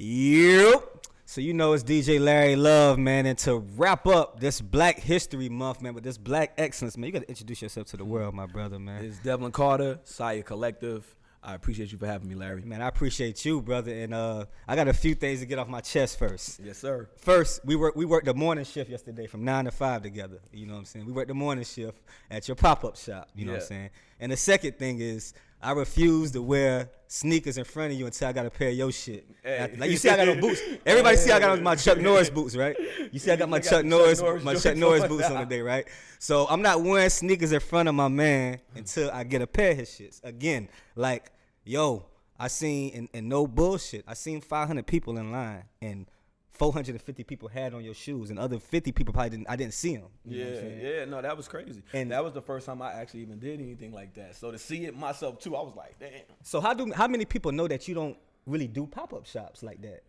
Yep. So you know it's DJ Larry Luv, man, and to wrap up this Black History Month, man, with this Black excellence, man, you got to introduce yourself to the world, my brother, man. It's Devlin Carter, S.I.A Collective. I appreciate you for having me, Larry. Man, I appreciate you, brother, and I got a few things to get off my chest first. Yes, sir. First, we worked the morning shift yesterday from 9 to 5 together. You know what I'm saying? We worked the morning shift at your pop-up shop. You know what I'm saying? And the second thing is, I refuse to wear sneakers in front of you until I got a pair of your shit. Hey. Like you see, I got no boots. Everybody see I got my Chuck Norris boots, right? You see, I got my Chuck Norris boots on today, right? So I'm not wearing sneakers in front of my man until I get a pair of his shits. Again, like, yo, I seen and no bullshit. I seen 500 people in line and 450 people had on your shoes, and other 50 people probably didn't. I didn't see them. No, that was crazy. And that was the first time I actually even did anything like that. So to see it myself too, I was like, damn. So how many people know that you don't really do pop-up shops like that?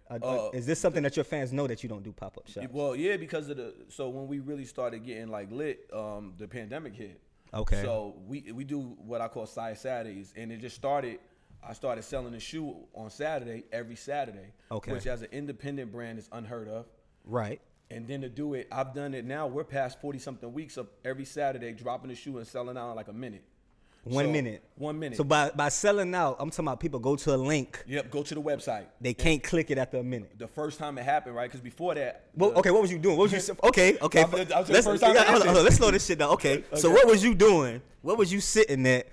Is this something that your fans know that you don't do pop-up shops? Well, yeah, because of so when we really started getting like lit, the pandemic hit. Okay. So we do what I call SIA Saturdays, and it just started. I started selling the shoe on Saturday, every Saturday, which as an independent brand is unheard of. Right. And then to do it, I've done it now. We're past 40-something weeks of every Saturday dropping the shoe and selling out in like a minute. 1 minute. 1 minute. So by selling out, I'm talking about people go to a link. Yep, go to the website. They can't click it after a minute. The first time it happened, right? Because before that. Well, okay, what was you doing? What was you? Okay. Let's slow this shit down. Okay. So what was you doing? What was you sitting at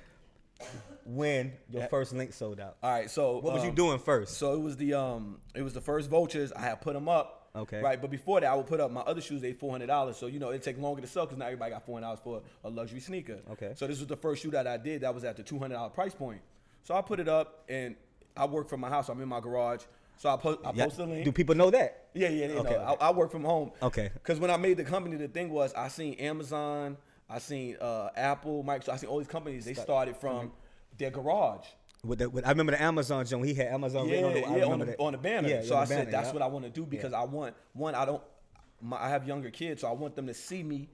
when your first link sold out? All right, so what was you doing first? So it was the first Vultures. I had put them up. Okay. Right, but before that, I would put up my other shoes. They $400. So it take longer to sell because not everybody got $400 for a luxury sneaker. Okay. So this was the first shoe that I did that was at the $200 price point. So I put it up, and I work from my house. I'm in my garage. So I post the link. Do people know that? Yeah, they know. I work from home. Okay. Because when I made the company, the thing was I seen Amazon, I seen Apple, Microsoft, I seen all these companies. They started from their garage. I remember the Amazon John. He had Amazon on the banner. Yeah, so I said that's what I want to do because I want I have younger kids, so I want them to see me,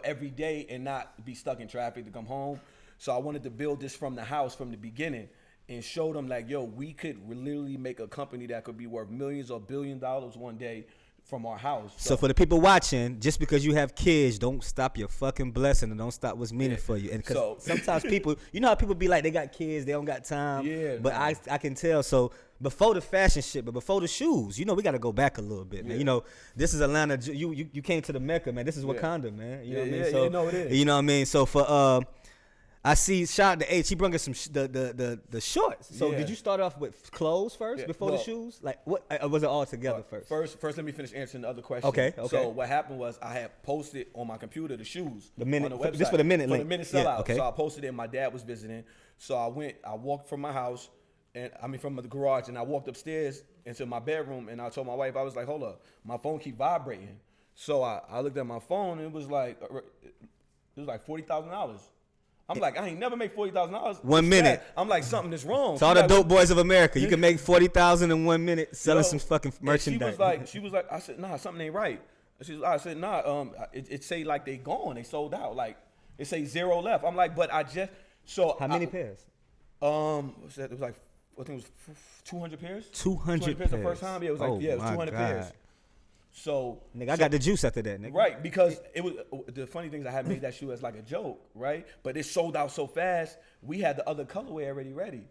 every day and not be stuck in traffic to come home. So I wanted to build this from the house from the beginning and show them like, yo, we could literally make a company that could be worth millions or $1 billion one day from our house. So for the people watching, just because you have kids, don't stop your fucking blessing and don't stop what's meaning for you. And because sometimes people, how people be like, they got kids, they don't got time. Yeah. But I can tell. So before the fashion shit, but before the shoes, we got to go back a little bit, man. Yeah. This is Atlanta. You came to the Mecca, man. This is Wakanda, man. You know what I mean? So, it is. You know what I mean? So for I see, shout out to H. He brought us some the shorts. So did you start off with clothes first before the shoes? Like what? Or was it all together first? First, let me finish answering the other question. Okay. So what happened was I had posted on my computer the shoes. The minute, on the website. Just for the minute link. For the minute sellout. Okay. So I posted it and my dad was visiting. So I walked from my house, from the garage, and I walked upstairs into my bedroom, and I told my wife, I was like, hold up, my phone keep vibrating. So I looked at my phone, and it was like $40,000. I'm like, I ain't never make $40,000. 1 minute. I'm like, something is wrong. To all the dope boys of America, you can make $40,000 in 1 minute selling some fucking merchandise. She was like, I said, nah, something ain't right. I said, nah, it say like they gone, they sold out. Like it say 0 left. I'm like, but I just How many pairs? What's that? It was like, I think it was 200 pairs. 200 pairs the first time. Yeah, it was like, it was 200 pairs. So nigga, I got the juice after that, nigga. Right, because it was the funny thing is I had made that shoe as like a joke, right? But it sold out so fast. We had the other colorway already ready,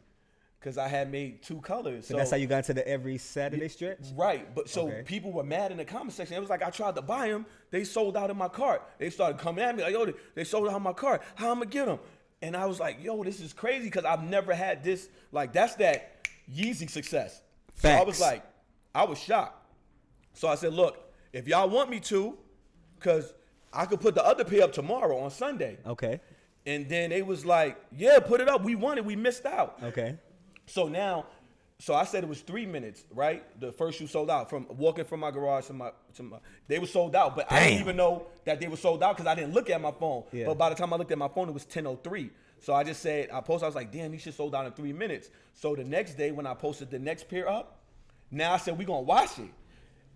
because I had made 2 colors. So that's how you got into the every Saturday stretch. Right, but people were mad in the comment section. It was like I tried to buy them, they sold out in my cart. They started coming at me like, yo, they sold out in my cart. How I'm gonna get them? And I was like, yo, this is crazy because I've never had this. Like that's that Yeezy success. Facts. So I was like, I was shocked. So I said, look, if y'all want me to, because I could put the other pair up tomorrow on Sunday. Okay. And then they was like, yeah, put it up. We won it. We missed out. Okay. So I said it was 3 minutes, right? The first shoe sold out from walking from my garage to my they were sold out. But I didn't even know that they were sold out because I didn't look at my phone. Yeah. But by the time I looked at my phone, it was 10:03. So I just said, I was like, damn, these shit sold out in 3 minutes. So the next day when I posted the next pair up, now I said, we gonna wash it.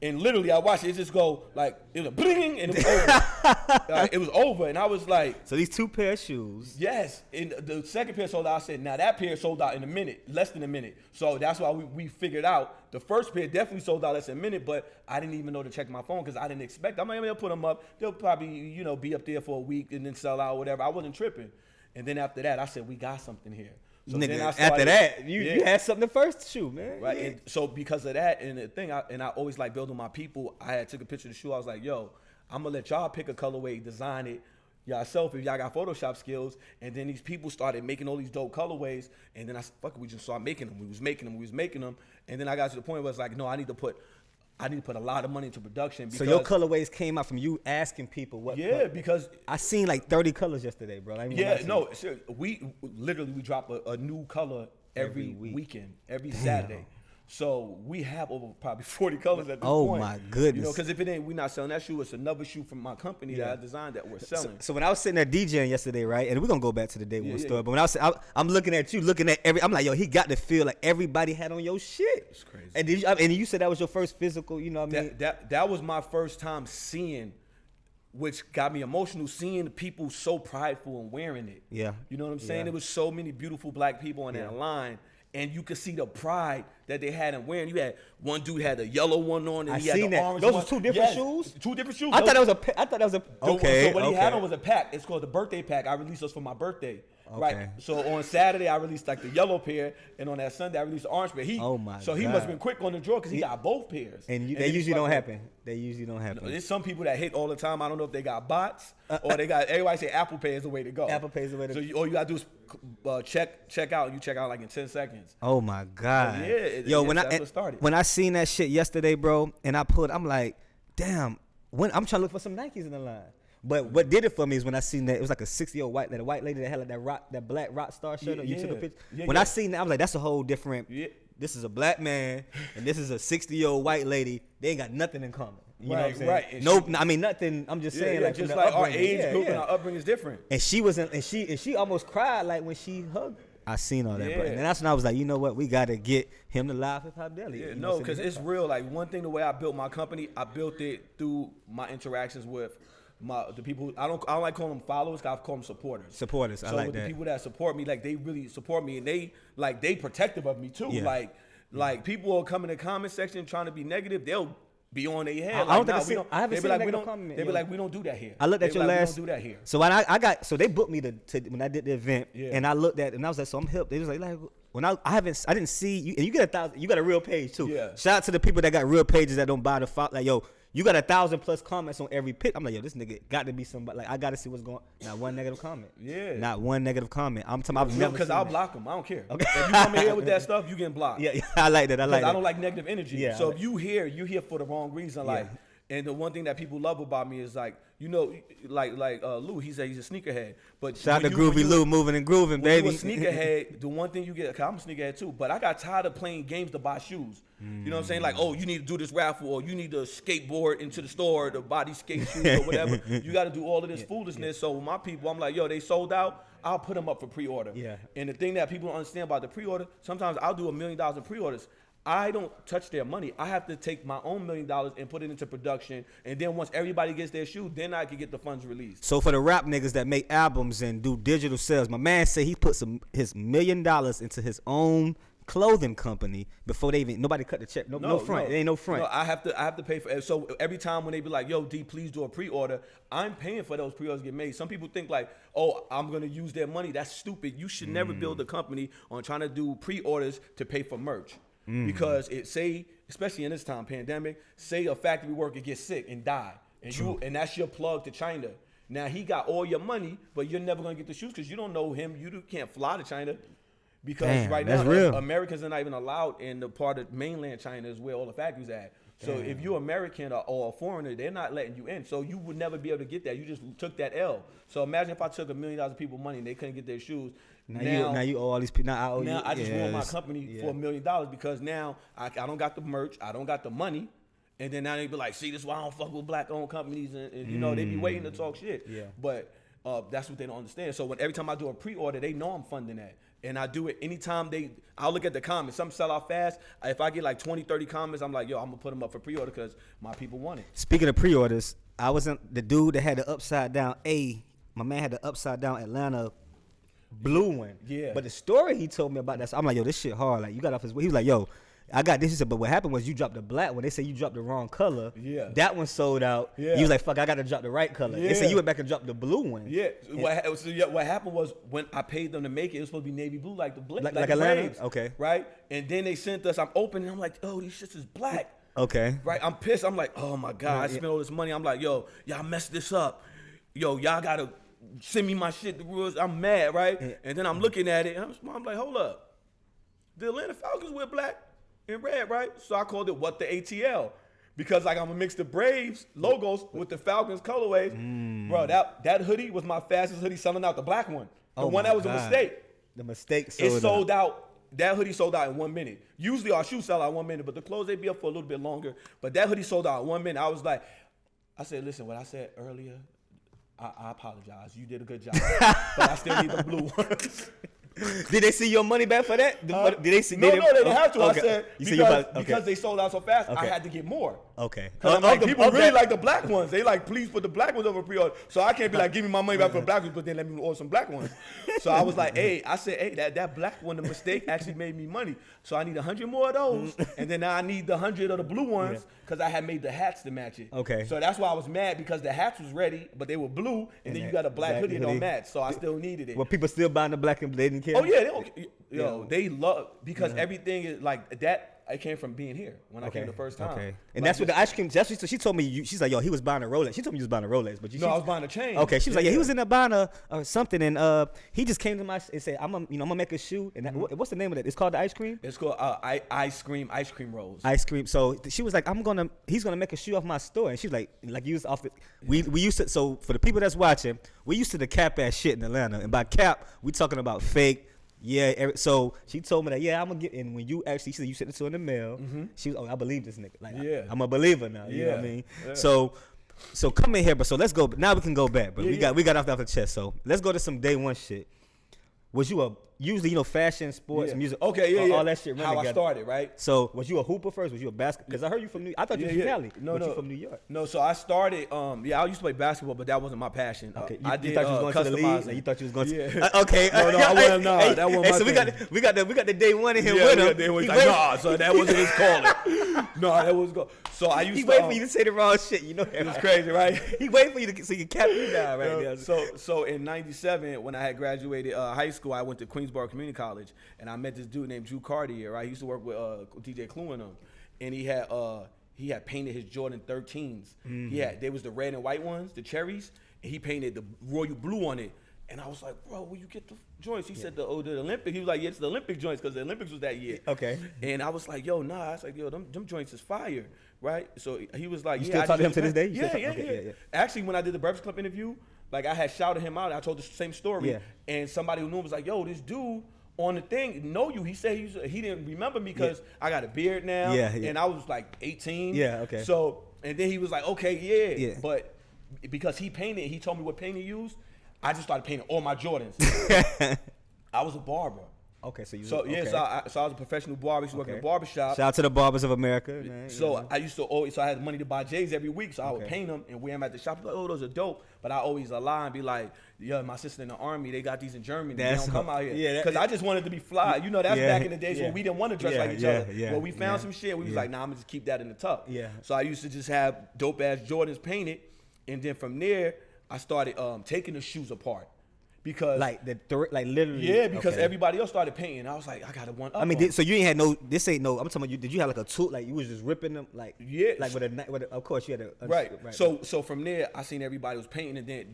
And literally, I watched it just go like it was a bling, and it was over. It was over, and I was like, so these 2 pair of shoes. yes. And the second pair sold out. I said, now that pair sold out in a minute, less than a minute. So that's why we figured out the first pair definitely sold out less than a minute, but I didn't even know to check my phone because I didn't expect. I'm like, they'll put them up. They'll probably be up there for a week and then sell out or whatever. I wasn't tripping. And then after that, I said, we got something here. So Nigga, then I started, after that, you had something the first shoe, man. Right. Yeah. And so because of that and the thing, I always like building my people. I had took a picture of the shoe. I was like, yo, I'm going to let y'all pick a colorway, design it yourself if y'all got Photoshop skills. And then these people started making all these dope colorways. And then I said, fuck it, we just started making them. We was making them. And then I got to the point where it's like, no, I need to put a lot of money into production. Because, so your colorways came out from you asking people what? Yeah, color? because I seen like 30 colors yesterday, bro. We drop a new color every weekend, every Saturday. So we have over probably 40 colors at this point. Oh my goodness! Because if it ain't, we're not selling that shoe. It's another shoe from my company that I designed that we're selling. So when I was sitting there DJing yesterday, right, and we're gonna go back to the day one story. But when I'm looking at you, looking at I'm like, yo, he got to feel like everybody had on your shit. It's crazy. And you said that was your first physical, you know what I mean? That was my first time seeing, which got me emotional, seeing people so prideful and wearing it. Yeah. You know what I'm saying? Yeah. There was so many beautiful black people in that line. And you could see the pride that they had in wearing. You had one dude had a yellow one on, and he had the orange one. Those were 2 different shoes. 2 different shoes. I thought that was a. Okay. So what he had on was a pack. It's called the birthday pack. I released those for my birthday. Okay. Right. So on Saturday I released like the yellow pair, and on that Sunday I released the orange pair. He must have been quick on the draw because he got both pairs. And they usually don't happen. They usually don't happen. There's some people that hit all the time. I don't know if they got bots or they got. Everybody say Apple Pay is the way to go. Apple Pay is the way to go. So all you gotta do is check out. You check out like in 10 seconds. Oh my God. So when I seen that shit yesterday, bro, and I'm like, damn. When I'm trying to look for some Nikes in the line. But what did it for me is when I seen that it was like a 60-year-old white lady that had like that black rock star shirt. You took a picture. When I seen that, I was like, that's a whole different. Yeah. This is a black man and this is a 60-year-old white lady. They ain't got nothing in common. You know what I'm saying? Right. No, I mean nothing. I'm just saying like just like our age group and our upbringing is different. And she wasn't, and she almost cried like when she hugged. I seen all that, bro. And that's when I was like, you know what? We got to get him to LivehiphopDaily. Yeah, no, because it's real. Like one thing, the way I built my company, I built it through my interactions with the people. I don't like calling them followers. I call them supporters. Supporters, I like that. The people that support me, like they really support me, and they protective of me too. Yeah. Like people will come in the comment section trying to be negative. They'll be on their head. I haven't seen a comment. They be like, we don't do that here. I looked at your last. We don't do that here. So when I got, so they booked me to when I did the event, and I looked at, and I was like, so I'm hip. They was like when I didn't see you, and you get 1,000. You got a real page too. Yeah. Shout out to the people that got real pages that don't buy the file. Like yo, you got 1,000+ comments on every pic. I'm like yo, this nigga got to be somebody. Like I got to see what's going. Not one negative comment. Yeah. Not one negative comment. I'm talking. I've never because I'll block them. I don't care. Okay. If you come in here with that stuff, you getting blocked. Yeah, I like that. I don't like negative energy. Yeah. So if you here for the wrong reason. Like. Yeah. And the one thing that people love about me is like, you know, like Lou, he's a sneakerhead. But shout out to Groovy Lou, moving and grooving, baby. You a sneakerhead, the one thing you get, cause I'm a sneakerhead too, but I got tired of playing games to buy shoes. You know what I'm saying? Like, oh, you need to do this raffle, or you need to skateboard into the store to buy these skate shoes or whatever. You got to do all of this foolishness. So with my people, I'm like, yo, they sold out. I'll put them up for pre-order. Yeah. And the thing that people don't understand about the pre-order, sometimes I'll do $1 million in pre-orders. I don't touch their money. I have to take my own $1 million and put it into production. And then once everybody gets their shoe, then I can get the funds released. So for the rap niggas that make albums and do digital sales, my man said he put his $1 million into his own clothing company before nobody cut the check. No front. There ain't no front. No, I have to pay for it. So every time when they be like, yo, D, please do a pre-order, I'm paying for those pre-orders to get made. Some people think like, oh, I'm going to use their money. That's stupid. You should never build a company on trying to do pre-orders to pay for merch. Because especially in this time, pandemic, say a factory worker gets sick and die, and that's your plug to China. Now he got all your money, but you're never gonna get the shoes because you don't know him. You can't fly to China because right now Americans are not even allowed in the part of mainland China is where all the factories at. So if you're American or a foreigner, they're not letting you in. So you would never be able to get that. You just took that L. So imagine if I took $1 million of people's money and they couldn't get their shoes. Now you owe all these people. Now I just want my company for $1 million because now I don't got the merch, I don't got the money, and then now they be like, see, this is why I don't fuck with black-owned companies, and you know they be waiting to talk shit. Yeah. But that's what they don't understand. So every time I do a pre-order, they know I'm funding that. And I do it anytime I'll look at the comments. Some sell out fast. If I get like 20, 30 comments, I'm like, yo, I'm going to put them up for pre-order because my people want it. Speaking of pre-orders, I wasn't the dude that had the upside down my man had the upside down Atlanta blue one. Yeah. But the story he told me about that, so I'm like, yo, this shit hard. Like, you got off his, he was like, yo, I got this. He said, but what happened was you dropped the black one. They say you dropped the wrong color. Yeah. That one sold out. Yeah. He was like, fuck, I got to drop the right color. Yeah. They said you went back and dropped the blue one. Yeah. What happened was when I paid them to make it was supposed to be navy blue like the like the Atlanta? Braves, Okay. Right? And then they sent us, I'm opening, I'm like, oh, these shits is black. Okay. Right? I'm pissed. I'm like, oh my God, I spent all this money. I'm like, yo, y'all messed this up. Yo, y'all got to send me my shit, the rules. I'm mad, right? And then I'm looking at it, and I'm like, hold up. The Atlanta Falcons wear black and red, right? So I called it what the ATL. Because like I'm gonna mix the Braves logos with the Falcons colorways. Bro, that hoodie was my fastest hoodie selling out, the black one. The one that was a mistake. The mistake sold out. That hoodie sold out in 1 minute. Usually our shoes sell out in 1 minute, but the clothes, they be up for a little bit longer. But that hoodie sold out in 1 minute. I said, listen, what I said earlier, I apologize. You did a good job. But I still need the blue ones. Did they see your money back for that? Did they see? No, they didn't have to. Okay. I said because they sold out so fast, I had to get more. Okay. People really like the black ones. They like, please put the black ones over pre-order. So I can't be like, give me my money back for the black ones, but then let me order some black ones. So I was like, hey, that black one, the mistake actually made me money. So I need 100 more of those, and then now I need the 100 of the blue ones because I had made the hats to match it. Okay. So that's why I was mad because the hats was ready, but they were blue, and then you got a black hoodie that don't match. So I still needed it. Were people still buying the black and they didn't care? Oh yeah, they love because everything is like that. I came from being here when I came the first time. Okay, and like that's what the ice cream. That's what she told me. She's like, yo, he was buying a Rolex. She told me you was buying a Rolex, but I was buying a chain. Okay, she was like, yeah, he was in there buying a something, and he just came to my and said, I'm gonna make a shoe. And what's the name of it? It's called the ice cream. It's called ice cream rolls. Ice cream. So she was like, he's gonna make a shoe off my store, and she was like you was off the. We used to. So for the people that's watching, we used to the cap ass shit in Atlanta, and by cap, we talking about fake. Yeah, so she told me that, I'm gonna get in when you actually, she said you sent it to her in the mail. She was, I believe this nigga. Like, I'm a believer now. You know what I mean? Yeah. So come in here, but so let's go. Now we can go back, but we got off the chest. So let's go to some day one shit. Was you usually fashion, sports, music? Okay, all that shit. How I started, right? So was you a hooper first? Was you a basketball? Because I heard you from New York. I thought you was from Cali. No, you from New York. No, so I started. I used to play basketball, but that wasn't my passion. Okay, I did. You thought you was going to the league? Like, you thought you was going to? Okay. No, I wasn't. No, that wasn't my so thing. we got the day one in here with him. So that wasn't his calling. No, that was go. So I used to. He wait for you to say the wrong shit. You know that. It was crazy, right? He wait for you to so you cap you down right there. So in '97, when I had graduated high school, I went to Queensborough Community College, and I met this dude named Drew Cartier. Right, he used to work with DJ Clue and them, and he had painted his Jordan 13s. They was the red and white ones, the cherries, and he painted the royal blue on it. And I was like, bro, where you get the joints? He said the Olympic. He was like, yeah, it's the Olympic joints because the Olympics was that year. Okay. And I was like, yo, nah. I was like, yo, them joints is fire, right? So he was like, you still talk to him to this day? Yeah. Actually, when I did the Breakfast Club interview, like I had shouted him out. I told the same story. Yeah. And somebody who knew him was like, yo, this dude on the thing know you. He said he didn't remember me because I got a beard now. Yeah. And I was like 18. Yeah, okay. So, and then he was like, okay, yeah. But because he painted, he told me what paint he used. I just started painting all my Jordans. I was a barber. Okay, so you. So I was a professional barber. I used to work in a barber shop. Shout out to the barbers of America, man. So I used to always. So I had money to buy J's every week. So I would paint them and wear them at the shop. Like, oh, those are dope. But I always lie and be like, yeah, my sister in the army, they got these in Germany. They don't come out here. Yeah. Because I just wanted to be fly. You know, that's back in the days when we didn't want to dress like each other. Well, we found some shit. We was like, nah, I'm gonna just keep that in the tuck. Yeah. So I used to just have dope ass Jordans painted, and then from there I started taking the shoes apart. Because literally because everybody else started painting. I was like, I got to one up. I mean, so you ain't had no. This ain't no. I'm talking about you. Did you have like a tool? Like you was just ripping them? Like like with a of course you had a right. So from there, I seen everybody was painting, and then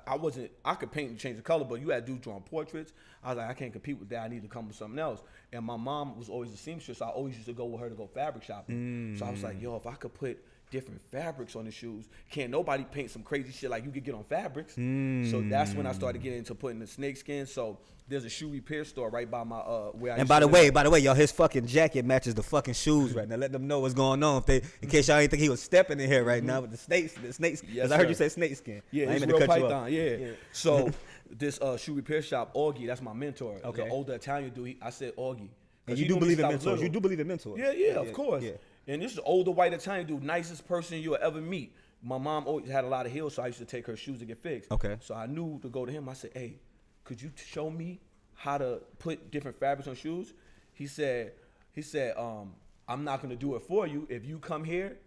I could paint and change the color, but you had dudes drawing portraits. I was like, I can't compete with that. I need to come with something else. And my mom was always a seamstress, so I always used to go with her to go fabric shopping. So I was like, yo, if I could put different fabrics on the shoes, can't nobody paint some crazy shit like you could get on fabrics. So that's when I started getting into putting the snakeskin. So there's a shoe repair store right by my where I And by the way, y'all, his fucking jacket matches the fucking shoes right now. Let them know what's going on. In case y'all ain't think he was stepping in here right now with the snakes. Because I heard you say snakeskin. Yeah, it's real python. Yeah. So this shoe repair shop, Augie, that's my mentor. Okay. The older Italian dude. I said Augie. And you do believe in mentors. You do believe in mentors. Yeah, of course. Yeah. And this is older white Italian dude, nicest person you'll ever meet. My mom always had a lot of heels, so I used to take her shoes to get fixed. Okay. So I knew to go to him. I said, hey, could you show me how to put different fabrics on shoes? He said, I'm not gonna do it for you. If you come here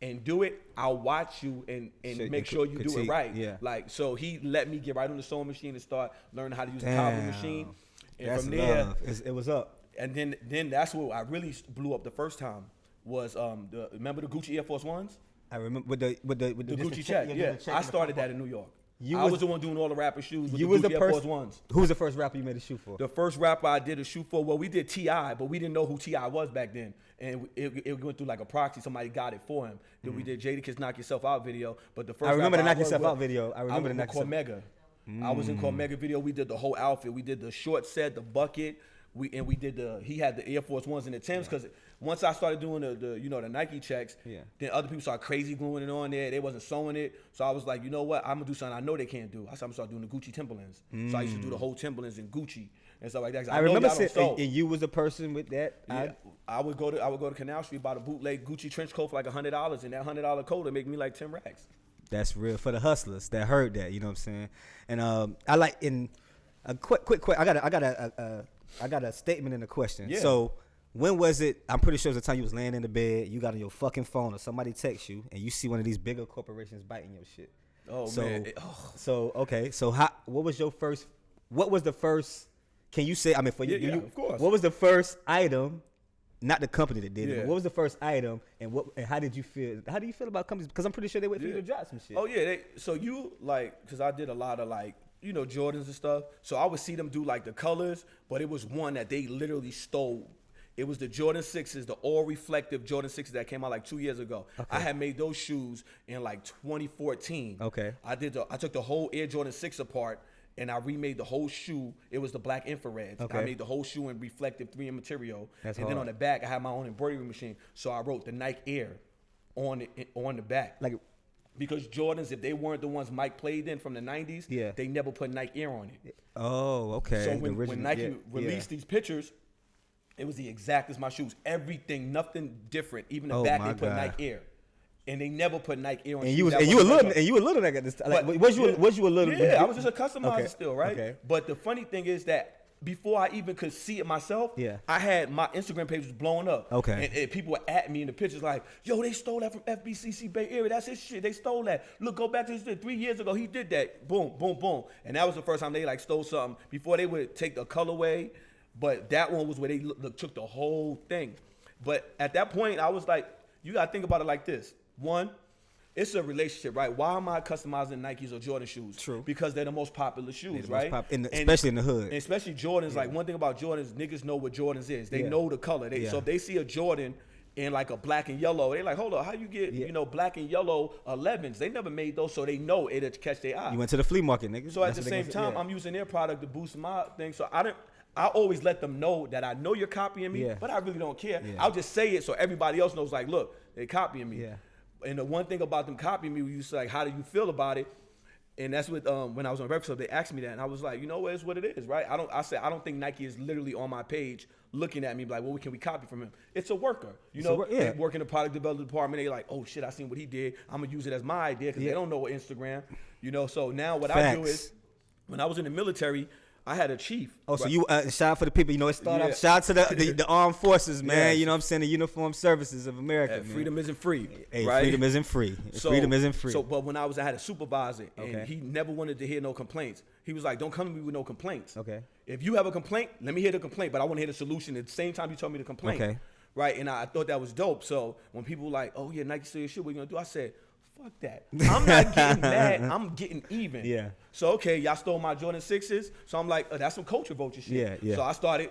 and do it, I'll watch you and make sure you do it right. Yeah. Like, so he let me get right on the sewing machine and start learning how to use the cobbling machine. And that's from there, love. It was up. And then that's what I really blew up the first time. Was remember the Gucci Air Force Ones? I remember with the Gucci check. Yeah, I started that in New York. I was the one doing all the rapper shoes with the Gucci Air Force Ones. Who was the first rapper you made a shoe for? The first rapper I did a shoe for, well, we did T.I., but we didn't know who T.I. was back then. And it went through like a proxy. Somebody got it for him. Then we did Jadakiss Knock Yourself Out video. But the first I remember the Knock Yourself Out video. I remember the Knock Yourself Out. I was in Cormega video. We did the whole outfit. We did the short set, the bucket. We did he had the Air Force Ones and the Timbs because once I started doing the Nike checks, then other people started crazy gluing it on there. They wasn't sewing it, so I was like, you know what, I'm gonna do something I know they can't do. I started doing the Gucci Timberlands. So I used to do the whole Timberlands in Gucci and stuff like that. I remember and you was a person with that. Yeah, I would go to Canal Street, buy the bootleg Gucci trench coat for like $100, and that $100 coat would make me like 10 racks. That's real for the hustlers that heard that. You know what I'm saying? And I like in a quick. I got a statement and a question. Yeah. So when was it? I'm pretty sure it was the time you was laying in the bed, you got on your fucking phone or somebody texts you and you see one of these bigger corporations biting your shit. Oh, man. So, okay. So what was the first, can you say, I mean, for you, of course. What was the first item, not the company that did it, but what was the first item and how did you feel? How do you feel about companies? Because I'm pretty sure they wait for you to drop some shit. Oh, yeah. So you because I did a lot of Jordans and stuff. So I would see them do like the colors, but it was one that they literally stole. It was the Jordan 6s, the all reflective Jordan 6s that came out like 2 years ago. Okay. I had made those shoes in like 2014. Okay. I took the whole Air Jordan 6 apart and I remade the whole shoe. It was the black infrared. Okay. I made the whole shoe in reflective 3M material. That's hard. Then on the back I had my own embroidery machine. So I wrote the Nike Air on the back. Because Jordans, if they weren't the ones Mike played in from the 90s, they never put Nike Air on it. Oh, okay. So when Nike released these pictures, it was the exact as my shoes. Everything, nothing different. Even the back, they put Nike Air. And they never put Nike Air on shoes. And you were a little nigga at this time. Like, was you a little? Yeah, I was just a customizer still, right? Okay. But the funny thing is that before I even could see it myself, I had my Instagram page was blowing up. Okay. And people were at me in the pictures like, yo, they stole that from FBCC Bay Area. That's his shit. They stole that. Look, go back to his shit. 3 years ago, he did that. Boom, boom, boom. And that was the first time they stole something. Before they would take the colorway, but that one was where they took the whole thing. But at that point, I was like, you got to think about it like this. One, it's a relationship, right? Why am I customizing Nikes or Jordan shoes? True. Because they're the most popular shoes, right? Especially in the hood. And especially Jordans. Like, one thing about Jordans, niggas know what Jordans is. They know the color. So if they see a Jordan in like a black and yellow, they like, hold on, how you get, black and yellow 11s? They never made those, so they know it'll catch their eye. You went to the flea market, nigga. So at the same time, I'm using their product to boost my thing. So I always let them know that I know you're copying me, but I really don't care. I'll just say it so everybody else knows, like, look, they're copying me. Yeah. And the one thing about them copying me, you say, like, how do you feel about it? And that's what when I was on Breakfast Club, they asked me that, and I was like, you know what, it's what it is, right? I don't think Nike is literally on my page looking at me like, well, can we copy from him? It's a worker, They work in the product development department. They like, oh shit, I seen what he did. I'm gonna use it as my idea because they don't know what Instagram, So now what I do is, when I was in the military, I had a chief. Oh, so you shout out for the people. It started off. Shout out to the armed forces, man. You know what I'm saying? The uniformed services of America. Freedom isn't free. Hey, right? Freedom isn't free. Freedom isn't free. So, but when I had a supervisor, and he never wanted to hear no complaints. He was like, "Don't come to me with no complaints. Okay. If you have a complaint, let me hear the complaint, but I want to hear the solution at the same time you tell me the complaint. Okay. Right? And I thought that was dope. So when people were like, "Oh yeah, Nike stole your shit, what you gonna do?" I said, fuck that. I'm not getting mad. I'm getting even. Yeah. So, okay, y'all stole my Jordan 6s. So I'm like, that's some culture vulture shit. Yeah, yeah. So I started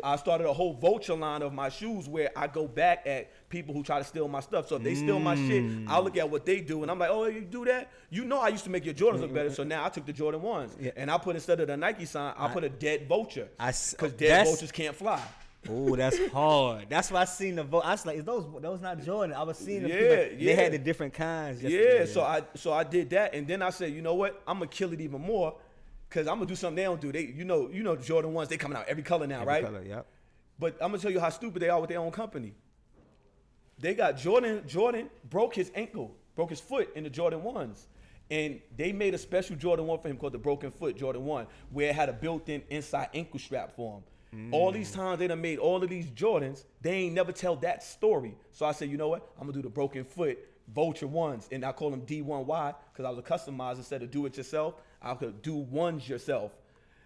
I started a whole vulture line of my shoes where I go back at people who try to steal my stuff. So if they steal my shit, I'll look at what they do and I'm like, oh, you do that? You know I used to make your Jordans look better. So now I took the Jordan 1s. And I put, instead of the Nike sign, I put a dead vulture. Because dead vultures can't fly. Oh, that's hard. That's why I seen the vote. I was like, is those not Jordan? I was seeing them. Yeah. They had the different kinds. Yeah. So I did that, and then I said, you know what? I'm gonna kill it even more, cause I'm gonna do something they don't do. They, you know, the Jordan 1s, they coming out every color now, right? Color, yep. But I'm gonna tell you how stupid they are with their own company. They got Jordan broke his ankle, broke his foot in the Jordan 1s. And they made a special Jordan 1 for him called the Broken Foot Jordan 1, where it had a built-in inside ankle strap for him. All these times they done made all of these Jordans, they ain't never tell that story. So I said, you know what? I'm gonna do the Broken Foot Vulture 1s, and I call them D1Y because I was a customizer. Instead of do it yourself, I could do ones yourself.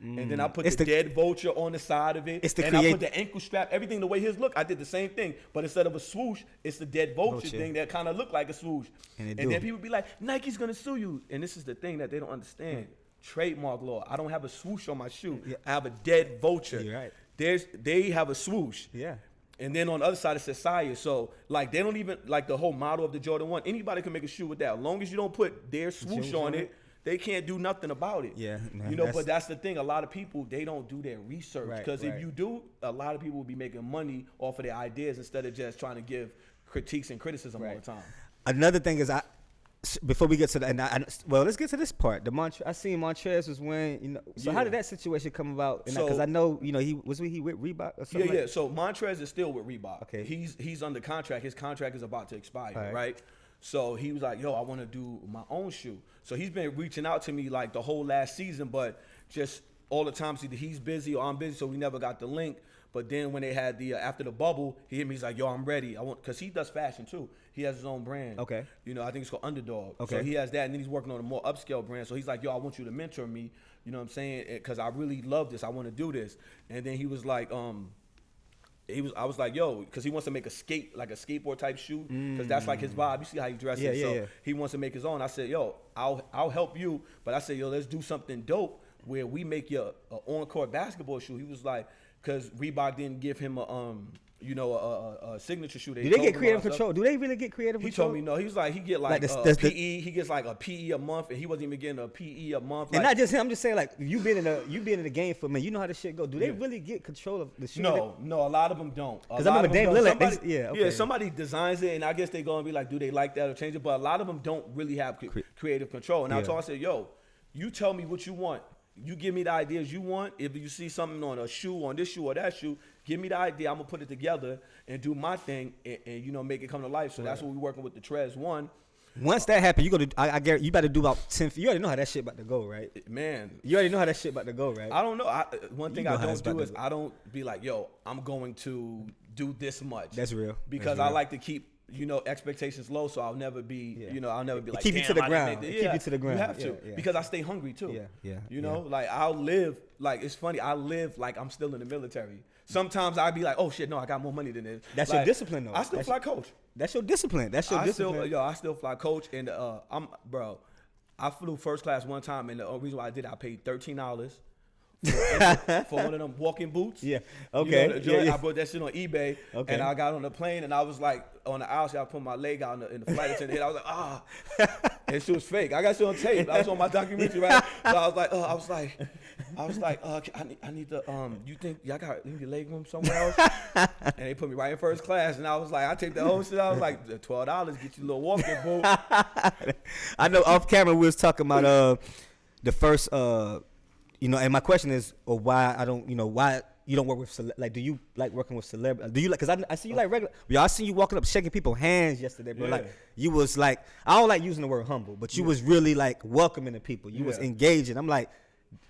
And then I put the dead vulture on the side of it. I put the ankle strap, everything the way his look. I did the same thing, but instead of a swoosh, it's the dead vulture thing that kind of looked like a swoosh. And then people be like, Nike's gonna sue you. And this is the thing that they don't understand. Trademark law. I don't have a swoosh on my shoe. Yeah. I have a dead vulture. You're right. They have a swoosh. Yeah. And then on the other side it says SIA. So like they don't even like the whole model of the Jordan 1. Anybody can make a shoe with that. As long as you don't put their swoosh on it, they can't do nothing about it. Yeah. Man, you know, but that's the thing. A lot of people, they don't do their research. Because if you do, a lot of people will be making money off of their ideas instead of just trying to give critiques and criticism all the time. Another thing is before we get to that, well, let's get to this part. I seen Montrez was wearing, you know. So how did that situation come about? Because I know, you know, he with Reebok or something. Yeah. So Montrez is still with Reebok. Okay. He's under contract. His contract is about to expire, right? So he was like, yo, I want to do my own shoe. So he's been reaching out to me like the whole last season, but just all the times either he's busy or I'm busy, so we never got the link. But then when they had the after the bubble, he hit me. He's like, "Yo, I'm ready. Because he does fashion too. He has his own brand. Okay. You know, I think it's called Underdog. Okay. So he has that, and then he's working on a more upscale brand. So he's like, "Yo, I want you to mentor me. You know what I'm saying? Because I really love this. I want to do this." And then he was like, I was like, "Yo," because he wants to make a skateboard type shoe, because that's like his vibe. You see how he dresses. So he wants to make his own. I said, "Yo, I'll help you," but I said, "Yo, let's do something dope where we make you an on-court basketball shoe." He was like, because Reebok didn't give him a signature shoe. Do they get creative control? Do they really get creative control? He told me no. He was like, he get like PE. He gets like a PE a month, and he wasn't even getting a PE a month. And not just him. I'm just saying, like, you been in the game for me. You know how this shit go. Do they really get control of the shoe? No, a lot of them don't. Because I remember Dame Lillard. Somebody designs it, and I guess they're gonna be like, do they like that or change it? But a lot of them don't really have creative control. And I told him, I said, yo, you tell me what you want. You give me the ideas you want. If you see something on a shoe, on this shoe or that shoe, give me the idea. I'm gonna put it together and do my thing, and you know, make it come to life. So that's what we're working with the Trez 1. Once that happens, you go to. I guarantee you better do about 10. You already know how that shit about to go, right? Man, you already know how that shit about to go, right? I don't know. One thing I don't do is I don't be like, yo, I'm going to do this much. That's real. Because I like to keep, you know, expectations low, so I'll never be, I'll never be like, keep you to the ground. Keep you to the ground. You have to, because I stay hungry too. Yeah. You know, like I'll live, like it's funny, I live like I'm still in the military. Sometimes I'd be like, oh shit, no, I got more money than this. That's your discipline though. I still fly coach. That's your discipline. I still fly coach, and I flew first class one time, and the reason why I did it, I paid $13. for one of them walking boots. Yeah. Okay. You know, I bought that shit on eBay. Okay. And I got on the plane, and I was like on the outside. I put my leg out in the flight attendant. I was like, and she was fake. I got shit on tape. I was on my documentary, right? So I was like, I need to. You think y'all got your leg room somewhere else? And they put me right in first class, and I was like, I take the whole shit. I was like, $12, get you a little walking boot. I know off camera we was talking about the first. And my question is, why you don't work with like, do you like working with celebrities? Do you like? Because I see you like regular. I seen you walking up shaking people's hands yesterday, bro. Yeah. Like you was like, I don't like using the word humble, but you was really like welcoming to people. You was engaging. I'm like,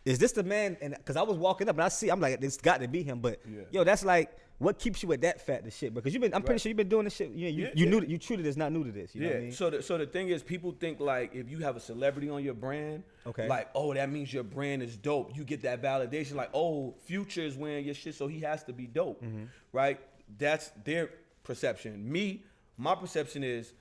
is this the man? And because I was walking up and I'm like, it's got to be him. But yo, that's like, what keeps you at that fat to shit? Because I'm pretty sure you've been doing this shit. You truly is not new to this. You know what I mean? So the thing is, people think like if you have a celebrity on your brand, like, oh, that means your brand is dope. You get that validation, like, oh, Future is wearing your shit, so he has to be dope, right? That's their perception. My perception is,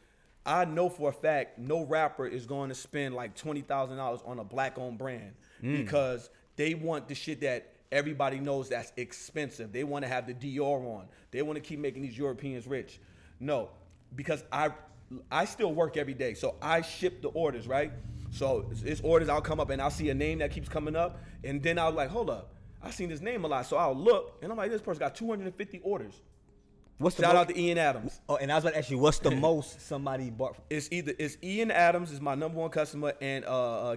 I know for a fact no rapper is going to spend like $20,000 on a black-owned brand because they want the shit that everybody knows that's expensive. They want to have the Dior on. They want to keep making these Europeans rich. No, because I still work every day, so I ship the orders, right? So it's orders, I'll come up and I'll see a name that keeps coming up, and then I'll like, hold up, I seen this name a lot, so I'll look, and I'm like, this person got 250 orders. Shout out to Ian Adams. Oh, and I was about to ask you, what's the most somebody bought? It's Ian Adams is my #1 customer, and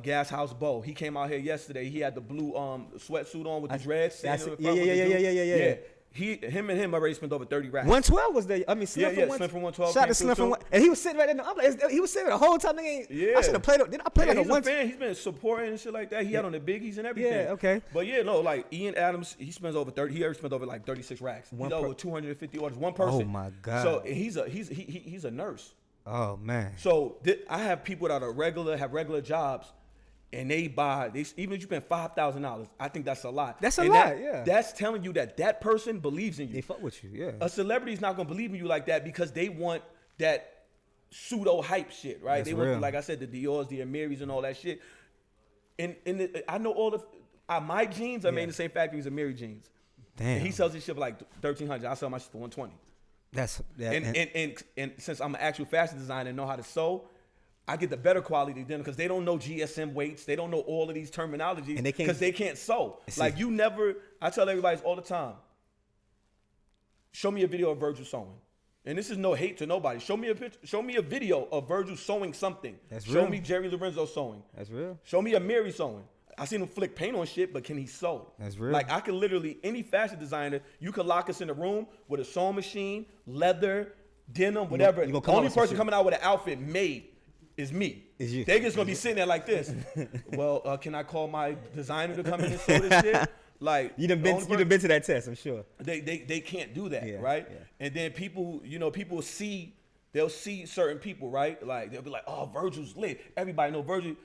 Gas House Bo. He came out here yesterday. He had the blue sweatsuit on with the dreads. Yeah. Him and him already spent over 30 racks. 112 was there. I mean, Slim from Slim from 112. Shout out to Slim from and he was sitting right there. I'm like, he was sitting there the whole time. Nigga, I should have played. Did I play like a one? Fan. He's been supporting and shit like that. He had on the biggies and everything. Yeah, okay. But yeah, no, like Ian Adams, he spends over 30. He ever spent over like 36 racks. He's over 250 orders. One person. Oh my god. So he's a nurse. Oh man. So I have people that are have regular jobs. And they buy, even if you spend $5,000, I think that's a lot. That's a lot, yeah. That's telling you that person believes in you. They fuck with you, yeah. A celebrity's not gonna believe in you like that because they want that pseudo hype shit, right? That's they real. want, like I said, the Dior's, the Amiris, and all that shit. And I know all my jeans are made in the same factory as Amiri jeans. Damn. And he sells his shit for like $1,300. I sell my shit for $120. And since I'm an actual fashion designer and know how to sew, I get the better quality than them because they don't know GSM weights. They don't know all of these terminologies because they can't sew. Like I tell everybody all the time, show me a video of Virgil sewing. And this is no hate to nobody. Show me a picture. Show me a video of Virgil sewing something. That's real. Show me Jerry Lorenzo sewing. That's real. Show me a Mary sewing. I seen him flick paint on shit, but can he sew? That's real. Like I can literally, any fashion designer, you could lock us in a room with a sewing machine, leather, denim, whatever. The only person coming out with an outfit made is me. Is you. They just gonna be sitting there like this. Well, can I call my designer to come in and sew this shit? Like you done been to that test, I'm sure. They can't do that, right? Yeah. And then people they'll see certain people, right? Like they'll be like, oh, Virgil's lit. Everybody know Virgil.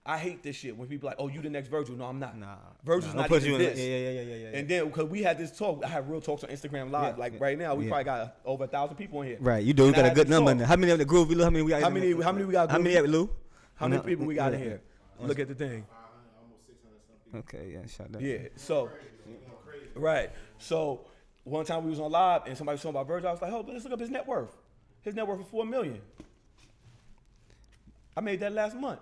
I hate this shit when people like, oh, you the next Virgil. No, I'm not. Nah, Virgil's not even this. Yeah. And then because we had this talk, I have real talks on Instagram Live. Right now, we probably got over 1,000 people in here. Right, you do. You got a good number. How many of the Groovy Lou? How many we got? How many we got? How many of it, Lou? How many people we got in here? Look at the thing. Almost 600 something. Okay, yeah, shout out. Yeah, so right. So one time we was on live and somebody was talking about Virgil. I was like, oh, let's look up his net worth. His net worth is $4 million. I made that last month.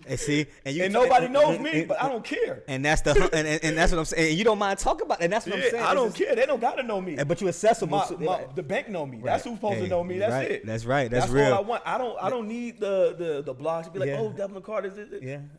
And see, and nobody knows me, but I don't care. And that's and that's what I'm saying. And you don't mind talking about it. And that's what I'm saying. I don't care. They don't gotta know me. But you accessible. The bank know me. Right. That's who's supposed to know me. That's it. That's right. That's real. All I want. I don't need the blogs to be like, oh, Devlin Carter.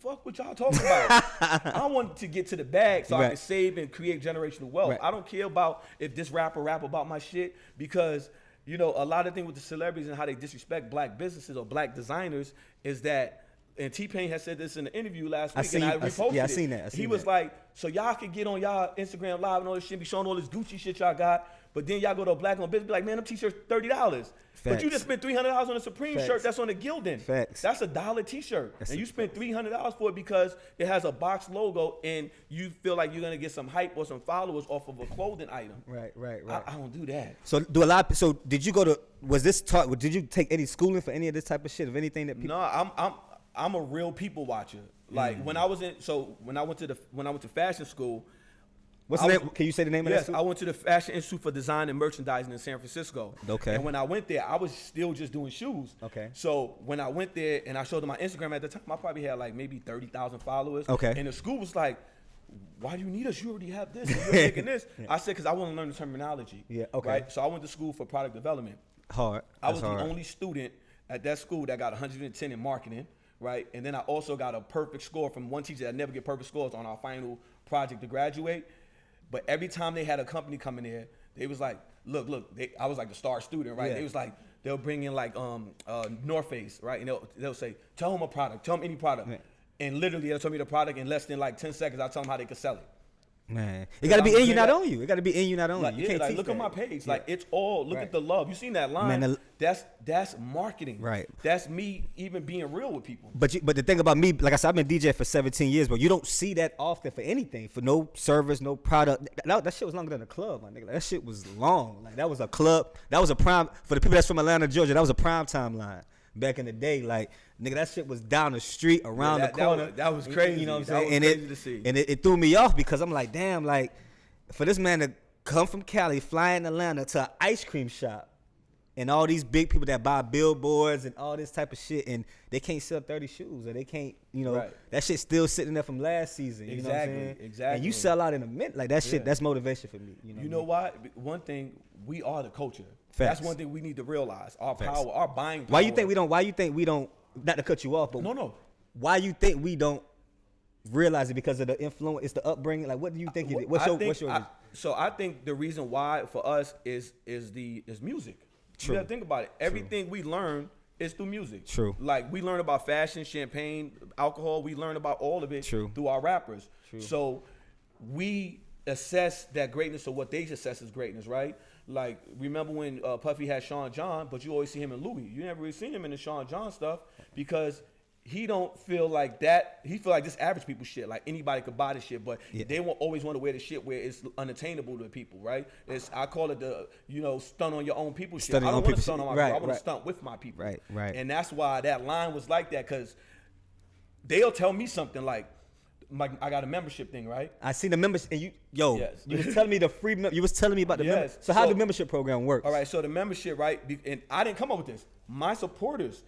Fuck what y'all talking about. I want to get to the bag so I can save and create generational wealth. Right. I don't care about if this rapper rap about my shit because a lot of things with the celebrities and how they disrespect black businesses or black designers is that. And T-Pain has said this in the interview last week, and I reposted it. I seen that. He was like, so y'all can get on y'all Instagram Live and all this shit, be showing all this Gucci shit y'all got, but then y'all go to a black-owned business, be like, man, them T-shirts $30. But you just spent $300 on a Supreme shirt that's on the Gildan. Facts. That's $1 T-shirt. And you spent $300 for it because it has a box logo, and you feel like you're going to get some hype or some followers off of a clothing item. Right. I don't do that. So did you go to, did you take any schooling for any of this type of shit, of anything that people? No, I'm a real people watcher. Like when I went to fashion school. What's the name? Can you say the name of that? Yes, I went to the Fashion Institute for Design and Merchandising in San Francisco. Okay. And when I went there, I was still just doing shoes. Okay. So when I went there and I showed them my Instagram at the time, I probably had like maybe 30,000 followers. Okay. And the school was like, why do you need us? You already have this. You're making this. I said, because I want to learn the terminology. Yeah. Okay. Right. So I went to school for product development. Hard. I was the only student at that school that got 110 in marketing. Right, and then I also got a perfect score from one teacher that never get perfect scores on our final project to graduate. But every time they had a company come in there, they was like, look, I was like the star student, right? Yeah. They was like, they'll bring in like North Face, right? And they'll say, tell them a product, tell them any product. Yeah. And literally they'll tell me the product in less than like 10 seconds. I'll tell them how they could sell it. Man, it got to be in you, not on you. It got to be in you, not on you. You can't teach look at my page. Like it's all. Look at the love. You seen that line? Man, that's marketing. Right. That's me even being real with people. But the thing about me, like I said, I've been DJ for 17 years, but you don't see that often for anything, for no service, no product. That shit was longer than a club, my nigga. Like, that shit was long. Like that was a club. That was a prime for the people that's from Atlanta, Georgia. That was a prime time line. back in the day. Like, nigga, that shit was down the street, around the corner. That was crazy. You know what I'm That saying? was crazy to see. And it threw me off because I'm like, damn, like, for this man to come from Cali, fly in Atlanta to an ice cream shop, and all these big people that buy billboards and all this type of shit, and they can't sell 30 shoes, or they can't, you know, that shit's still sitting there from last season. You know what I'm saying? Exactly. And you sell out in a minute. Like, that shit, that's motivation for me. You know why? One thing, we are the culture. Facts. That's one thing we need to realize. Our power, our buying power. Why you think we don't, not to cut you off, but no. Why you think we don't realize it? Because of the influence, it's the upbringing? Like, what do you think it is? What's your reason? So I think the reason why for us is music. True. You gotta think about it. Everything we learn is through music. True. Like, we learn about fashion, champagne, alcohol. We learn about all of it through our rappers. True. So we assess that greatness, or what they assess as greatness, right? Like, remember when Puffy had Sean John, but you always see him in Louis. You never really seen him in the Sean John stuff because he don't feel like that. He feel like this average people shit. Like, anybody could buy this shit, but they won't always want to wear the shit where it's unattainable to people, right? I call it the, stunt on your own people shit. I don't want to stunt on my people. I want to stunt with my people. Right. And that's why that line was like that, because they'll tell me something like I got a membership thing, right? I seen the membership, and you was telling me you was telling me about the membership. So how the membership program works? All right, so the membership, right? And I didn't come up with this. My supporters,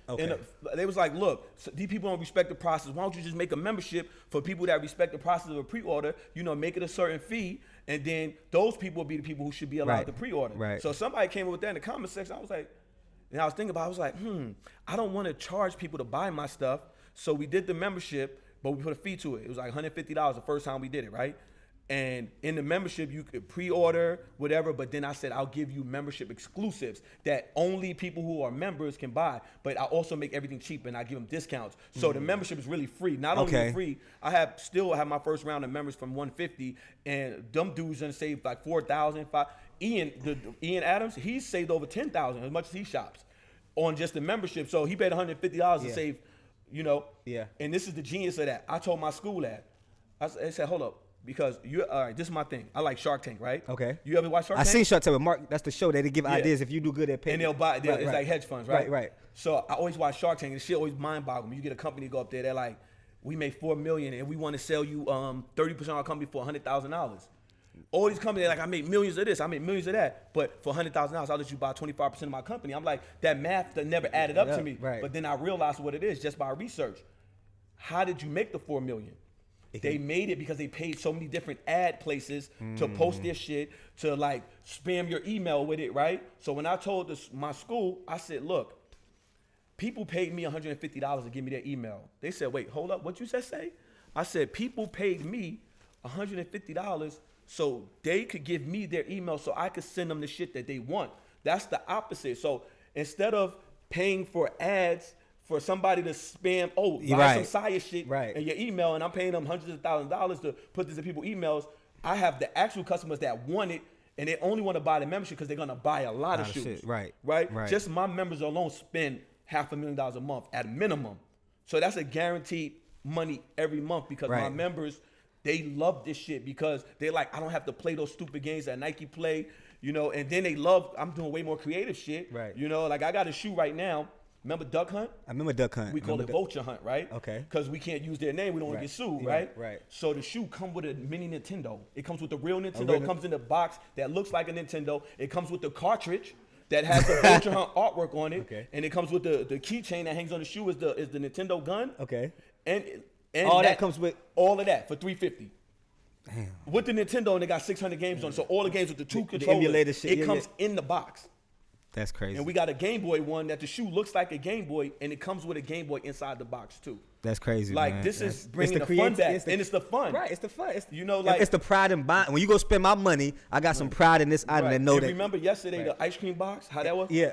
they was like, look, so these people don't respect the process. Why don't you just make a membership for people that respect the process of a pre-order? Make it a certain fee, and then those people will be the people who should be allowed to pre-order. Right. So somebody came up with that in the comment section. I was like, and I was thinking about it, I was like, I don't want to charge people to buy my stuff. So we did the membership, but we put a fee to it. It was like $150 the first time we did it, right? And in the membership, you could pre-order, whatever, but then I said, I'll give you membership exclusives that only people who are members can buy, but I also make everything cheap and I give them discounts. So the membership is really free. Not only free, I still have my first round of members from 150, and them dudes done saved like 4,000. Ian Adams, he saved over 10,000 as much as he shops on just the membership. So he paid $150 to save, And this is the genius of that. I told my school that. I said, hold up. Because all right, this is my thing. I like Shark Tank, right? Okay. You ever watch Shark Tank? I seen Shark Tank with Mark. That's the show that they give ideas. If you do good at paying. And they'll buy. It's like hedge funds, right? Right. So I always watch Shark Tank, and the shit always mind boggles me. You get a company to go up there, they're like, we made $4 million, and we want to sell you 30% of our company for $100,000. All these companies, they're like, I made millions of this, I made millions of that, but for $100,000, I'll let you buy 25% of my company. I'm like, that math that never added up to me. Right. But then I realized what it is just by research. How did you make the $4 million? They made it because they paid so many different ad places to post their shit, to like spam your email with it, right? So when I told my school, I said, look, people paid me $150 to give me their email. They said, wait, hold up, what you just say? I said, people paid me $150 so they could give me their email so I could send them the shit that they want. That's the opposite. So instead of paying for ads for somebody to spam, buy some SIA shit in your email, and I'm paying them hundreds of thousands of dollars to put this in people's emails, I have the actual customers that want it, and they only want to buy the membership because they're going to buy a lot of shoes. Shit. Right. Just my members alone spend $500,000 a month at minimum. So that's a guaranteed money every month because my members, they love this shit because they're like, I don't have to play those stupid games that Nike play, and then they love, I'm doing way more creative shit. Right. Like I got a shoe right now. Remember Duck Hunt? I remember Duck Hunt. We call it Vulture Hunt, right? Okay. Because we can't use their name. We don't want to get sued, right? Right. So the shoe comes with a mini Nintendo. It comes with the real Nintendo. It comes in a box that looks like a Nintendo. It comes with the cartridge that has the Vulture Hunt artwork on it. Okay. And it comes with the keychain that hangs on the shoe is the Nintendo gun. Okay. And all that comes with all of that for $350. Damn. With the Nintendo, and they got 600 games on it. So all the games with the two controllers, emulator shit, it comes in the box. That's crazy. And we got a Game Boy one that the shoe looks like a Game Boy, and it comes with a Game Boy inside the box too. That's crazy. Like man. This is bringing the fun back, and it's the fun. Right, it's the fun. It's, it's the pride in buying. When you go spend my money, I got some pride in this item and know that. Remember yesterday the ice cream box? How that was? Yeah,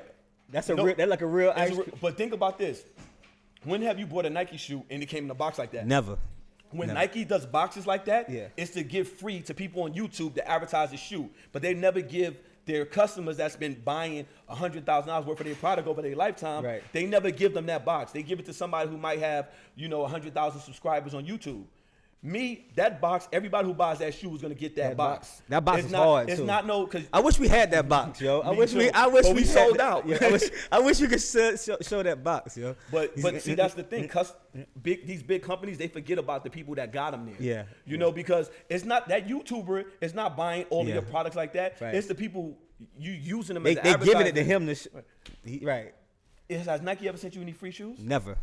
that's that's like a real ice cream. But think about this: when have you bought a Nike shoe and it came in a box like that? Never. When Nike does boxes like that, it's to give free to people on YouTube to advertise the shoe, but they never give their customers that's been buying $100,000 worth of their product over their lifetime, they never give them that box. They give it to somebody who might have, 100,000 subscribers on YouTube. that box, everybody who buys that shoe is gonna get that box. That box is hard too. It's not cause I wish we had that box, yo. I wish we sold out. Yeah, I wish you could show that box, yo. But see, that's the thing. These big companies, they forget about the people that got them there. Yeah. You know, because it's not that YouTuber is not buying all of your products like that. Right. It's the people you using them they as an advertisement. giving it to him. Right. Has Nike ever sent you any free shoes? Never.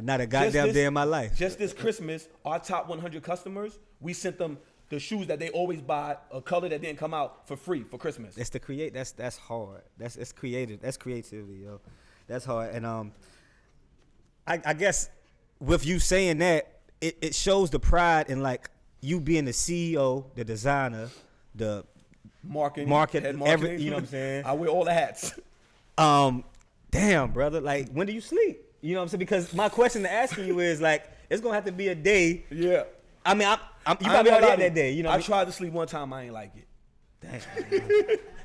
Not a goddamn day in my life. Just this Christmas, our top 100 customers, we sent them the shoes that they always buy, a color that didn't come out for free for Christmas. That's to create. That's hard. It's creative. That's creativity, yo. That's hard. And I guess with you saying that, it shows the pride in like you being the CEO, the designer, the marketing, every, you know what I'm saying? I wear all the hats. Damn, brother. Like, when do you sleep? You know what I'm saying? Because my question to asking you is like, it's gonna have to be a day. Yeah. I mean, you probably already had that day. You know, I tried to sleep one time. I ain't like it. Damn.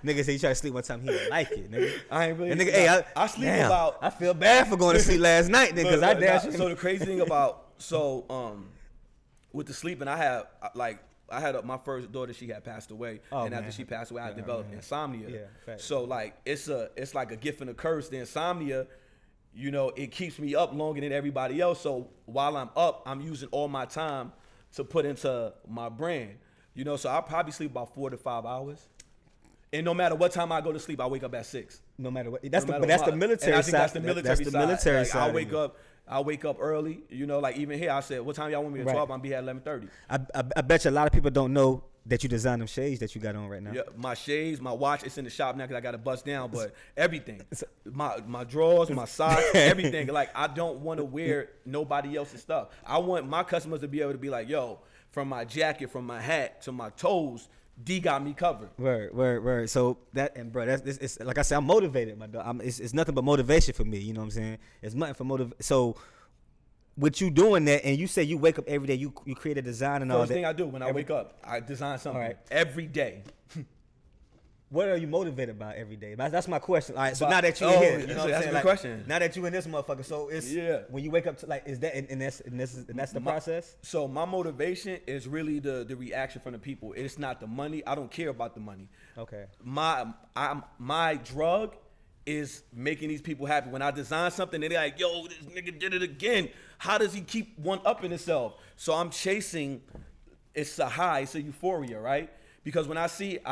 Nigga said he tried to sleep one time. He didn't like it, nigga. I ain't really. And nigga, hey, I sleep damn, about. I feel bad for going to sleep last night, nigga. Because I dashed. So the crazy thing about with the sleeping, I had my first daughter. She had passed away, and after she passed away, I developed insomnia. Yeah, so like it's like a gift and a curse. The insomnia, you know, it keeps me up longer than everybody else. So while I'm up, I'm using all my time to put into my brand. You know, so I'll probably sleep about 4 to 5 hours. And no matter what time I go to sleep, I wake up at 6. No matter what. That's the military side. That's the military side. Like, I wake up early. You know, like even here, I said, what time y'all want me to 12? I'll be at 11:30. I bet you a lot of people don't know that you designed them shades that you got on right now. Yeah, my shades, my watch, it's in the shop now because I got to bust down. But everything, my drawers, my socks, everything. Like I don't want to wear nobody else's stuff. I want my customers to be able to be like, yo, from my jacket, from my hat to my toes, D got me covered. Word. So that, and bro, it's like I said, I'm motivated, my dog. It's nothing but motivation for me. You know what I'm saying? It's nothing for motivation. So with you doing that, and you say you wake up every day, you create a design and all that. First thing I do when I wake up, I design something every day. What are you motivated by every day? That's my question. All right, so now that you're here, you know what I'm saying? That's a good question. Now that you in this motherfucker, so it's when you wake up to like, is that and that's the process? So my motivation is really the reaction from the people. It's not the money. I don't care about the money. Okay. My drug is making these people happy. When I design something, and they're like, yo, this nigga did it again. How does he keep one-upping himself? So I'm chasing, it's a high, it's a euphoria, right? Because when I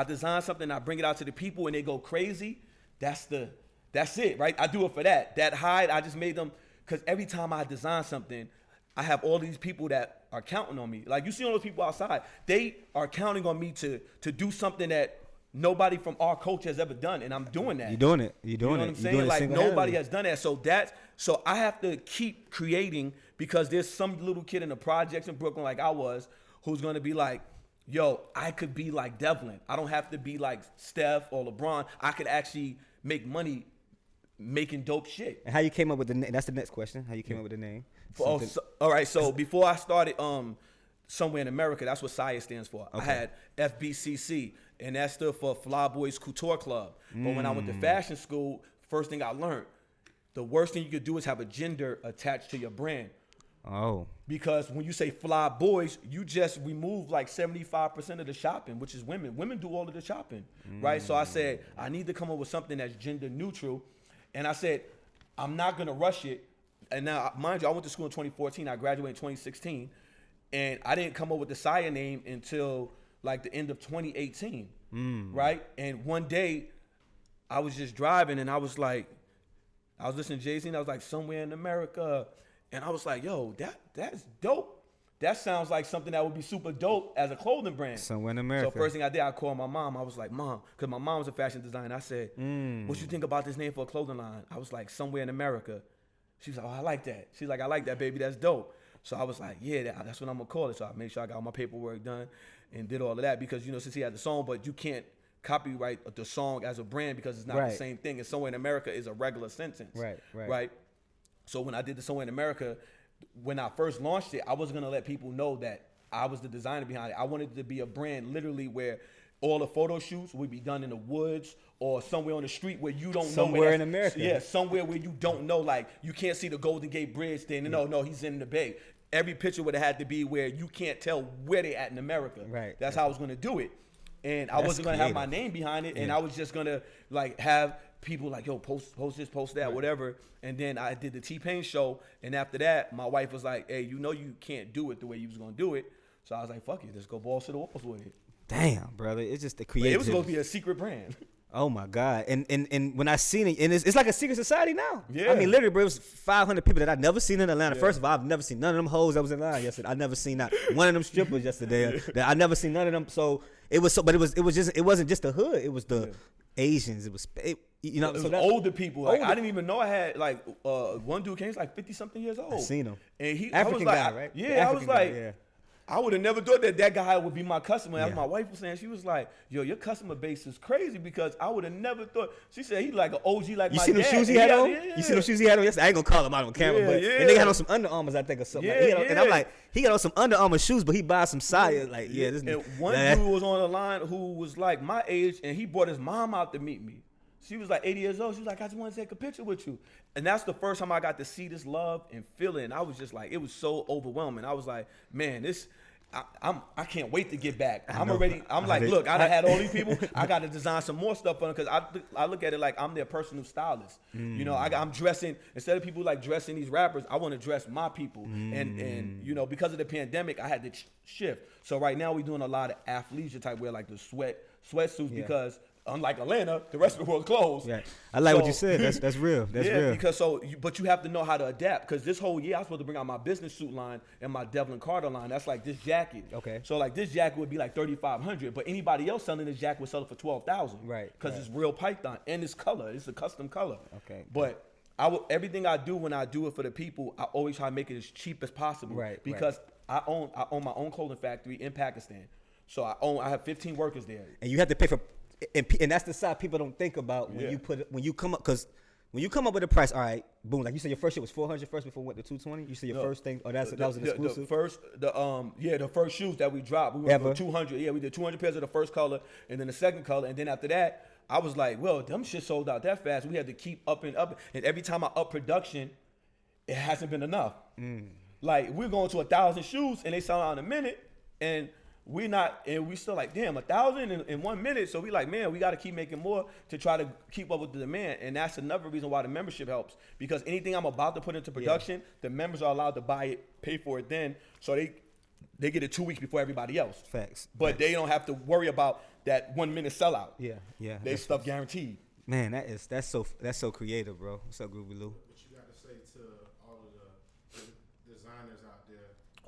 design something, I bring it out to the people and they go crazy, that's it, right? I do it for that. That high, I just made them, because every time I design something, I have all these people that are counting on me. Like you see all those people outside, they are counting on me to do something that nobody from our culture has ever done, and I'm doing that. You're doing it. You know what I'm saying? Like nobody has done that. So I have to keep creating because there's some little kid in the projects in Brooklyn like I was who's gonna be like, yo, I could be like Devlin. I don't have to be like Steph or LeBron. I could actually make money making dope shit. And how you came up with the name? That's the next question. How you came up with the name? All right. So before I started Somewhere in America, that's what SIA stands for. Okay. I had FBCC, and that stood for Fly Boys Couture Club. But when I went to fashion school, first thing I learned, the worst thing you could do is have a gender attached to your brand. Oh. Because when you say fly boys, you just remove like 75% of the shopping, which is women. Women do all of the shopping, right? So I said, I need to come up with something that's gender neutral. And I said, I'm not going to rush it. And now, mind you, I went to school in 2014. I graduated in 2016. And I didn't come up with the SIA name until like the end of 2018, right? And one day, I was just driving and I was listening to Jay-Z and I was like, Somewhere in America. And I was like, yo, that's dope. That sounds like something that would be super dope as a clothing brand. Somewhere in America. So first thing I did, I called my mom. I was like, Mom, because my mom was a fashion designer. I said, what you think about this name for a clothing line? I was like, Somewhere in America. She was like, oh, I like that. She's like, I like that, baby. That's dope. So I was like, yeah, that's what I'm going to call it. So I made sure I got all my paperwork done and did all of that because, you know, since he had the song, but you can't copyright the song as a brand because it's not the same thing. And Somewhere in America is a regular sentence. Right. So when I did the Somewhere in America, when I first launched it, I wasn't going to let people know that I was the designer behind it. I wanted it to be a brand literally where all the photo shoots would be done in the woods or somewhere on the street where you don't know. Somewhere in America. Yeah, somewhere where you don't know. Like, you can't see the Golden Gate Bridge thing. No, he's in the Bay. every picture would have had to be where you can't tell where they at in America. Right. That's how I was gonna do it, and I wasn't gonna have my name behind it, and Yeah. I was just gonna like have people like, yo, post this, post that, whatever. And then I did the T-Pain show, and after that, my wife was like, hey, you know you can't do it the way you was gonna do it. So I was like, fuck it, let's go balls to the walls with it. Damn, brother, it's just the But creativity. it was supposed to be a secret brand. Oh my God. And when I seen it, and it's like a secret society now. Yeah. I mean, literally, bro, it was 500 people that I'd never seen in Atlanta. First of all, I've never seen none of them hoes that was in line yesterday. I never seen not one of them strippers yesterday. That I never seen none of them. So it was but it wasn't just the hood. It was the Asians. It was you know, It was so that's older people. Like, older. I didn't even know I had like one dude came, he's like 50-something years old. I seen him. And he African I was guy, like, right? Yeah, The I was African guy, like, yeah. I would have never thought that guy would be my customer. As Yeah. my wife was saying, she was like, yo, your customer base is crazy because I would have never thought. She said he like an OG like You my see them dad. shoes he had on? Yeah. You see them shoes he had on yesterday? I ain't gonna call him out on camera, Yeah, but yeah. and they had on some Under Armours, I think, or something. Yeah, And I'm yeah. like, he got on some Under Armour shoes, but he buys some SIA. Like, yeah, this And one that- dude was on the line who was like my age, and he brought his mom out to meet me. She was like 80 years old. She was like, I just want to take a picture with you. And that's the first time I got to see this love and feel it. And I was just like, it was so overwhelming. I was like, man, this. I can't wait to get back. I'm like, look, I done had all these people. I got to design some more stuff for them because I look at it like I'm their personal stylist. You know, I'm dressing, instead of people like dressing these rappers, I want to dress my people. And you know, because of the pandemic, I had to shift. So right now we're doing a lot of athleisure type wear, like the sweatsuits, because unlike Atlanta, the rest of the world's closed. Yeah, I like what So- you said. That's real. That's real. because but you have to know how to adapt. Because this whole year I was supposed to bring out my business suit line and my Devlin Carter line. That's like this jacket. Okay. So like this jacket would be like $3,500, but anybody else selling this jacket would sell it for $12,000. Right, Because right. it's real python and it's color. It's a custom color. Okay. But everything I do when I do it for the people, I always try to make it as cheap as possible. Right, Because I own my own clothing factory in Pakistan. So I have 15 workers there. And you have to pay for, and that's the side people don't think about when Yeah. when you come up, because when you come up with a price, all right, boom, like you said, your first shit was 400 first before it went to 220. You said your No. first thing, that was an exclusive. The first shoes that we dropped, we went Ever? for 200. Yeah, we did 200 pairs of the first color, and then the second color, and then after that, I was like, well, them shit sold out that fast. We had to keep up, and every time I up production, it hasn't been enough. Like we're going to 1,000 shoes, and they sell out in a minute, and we still like, damn, 1,000 in 1 minute. So we like, man, we got to keep making more to try to keep up with the demand. And that's another reason why the membership helps, because anything I'm about to put into production, the members are allowed to buy it, pay for it then. So they get it 2 weeks before everybody else. Facts. But they don't have to worry about that 1 minute sellout. Yeah. They That's- stuff guaranteed. Man, that's so creative, bro. What's up, Groovy Lou? What you got to say to all of the designers out there,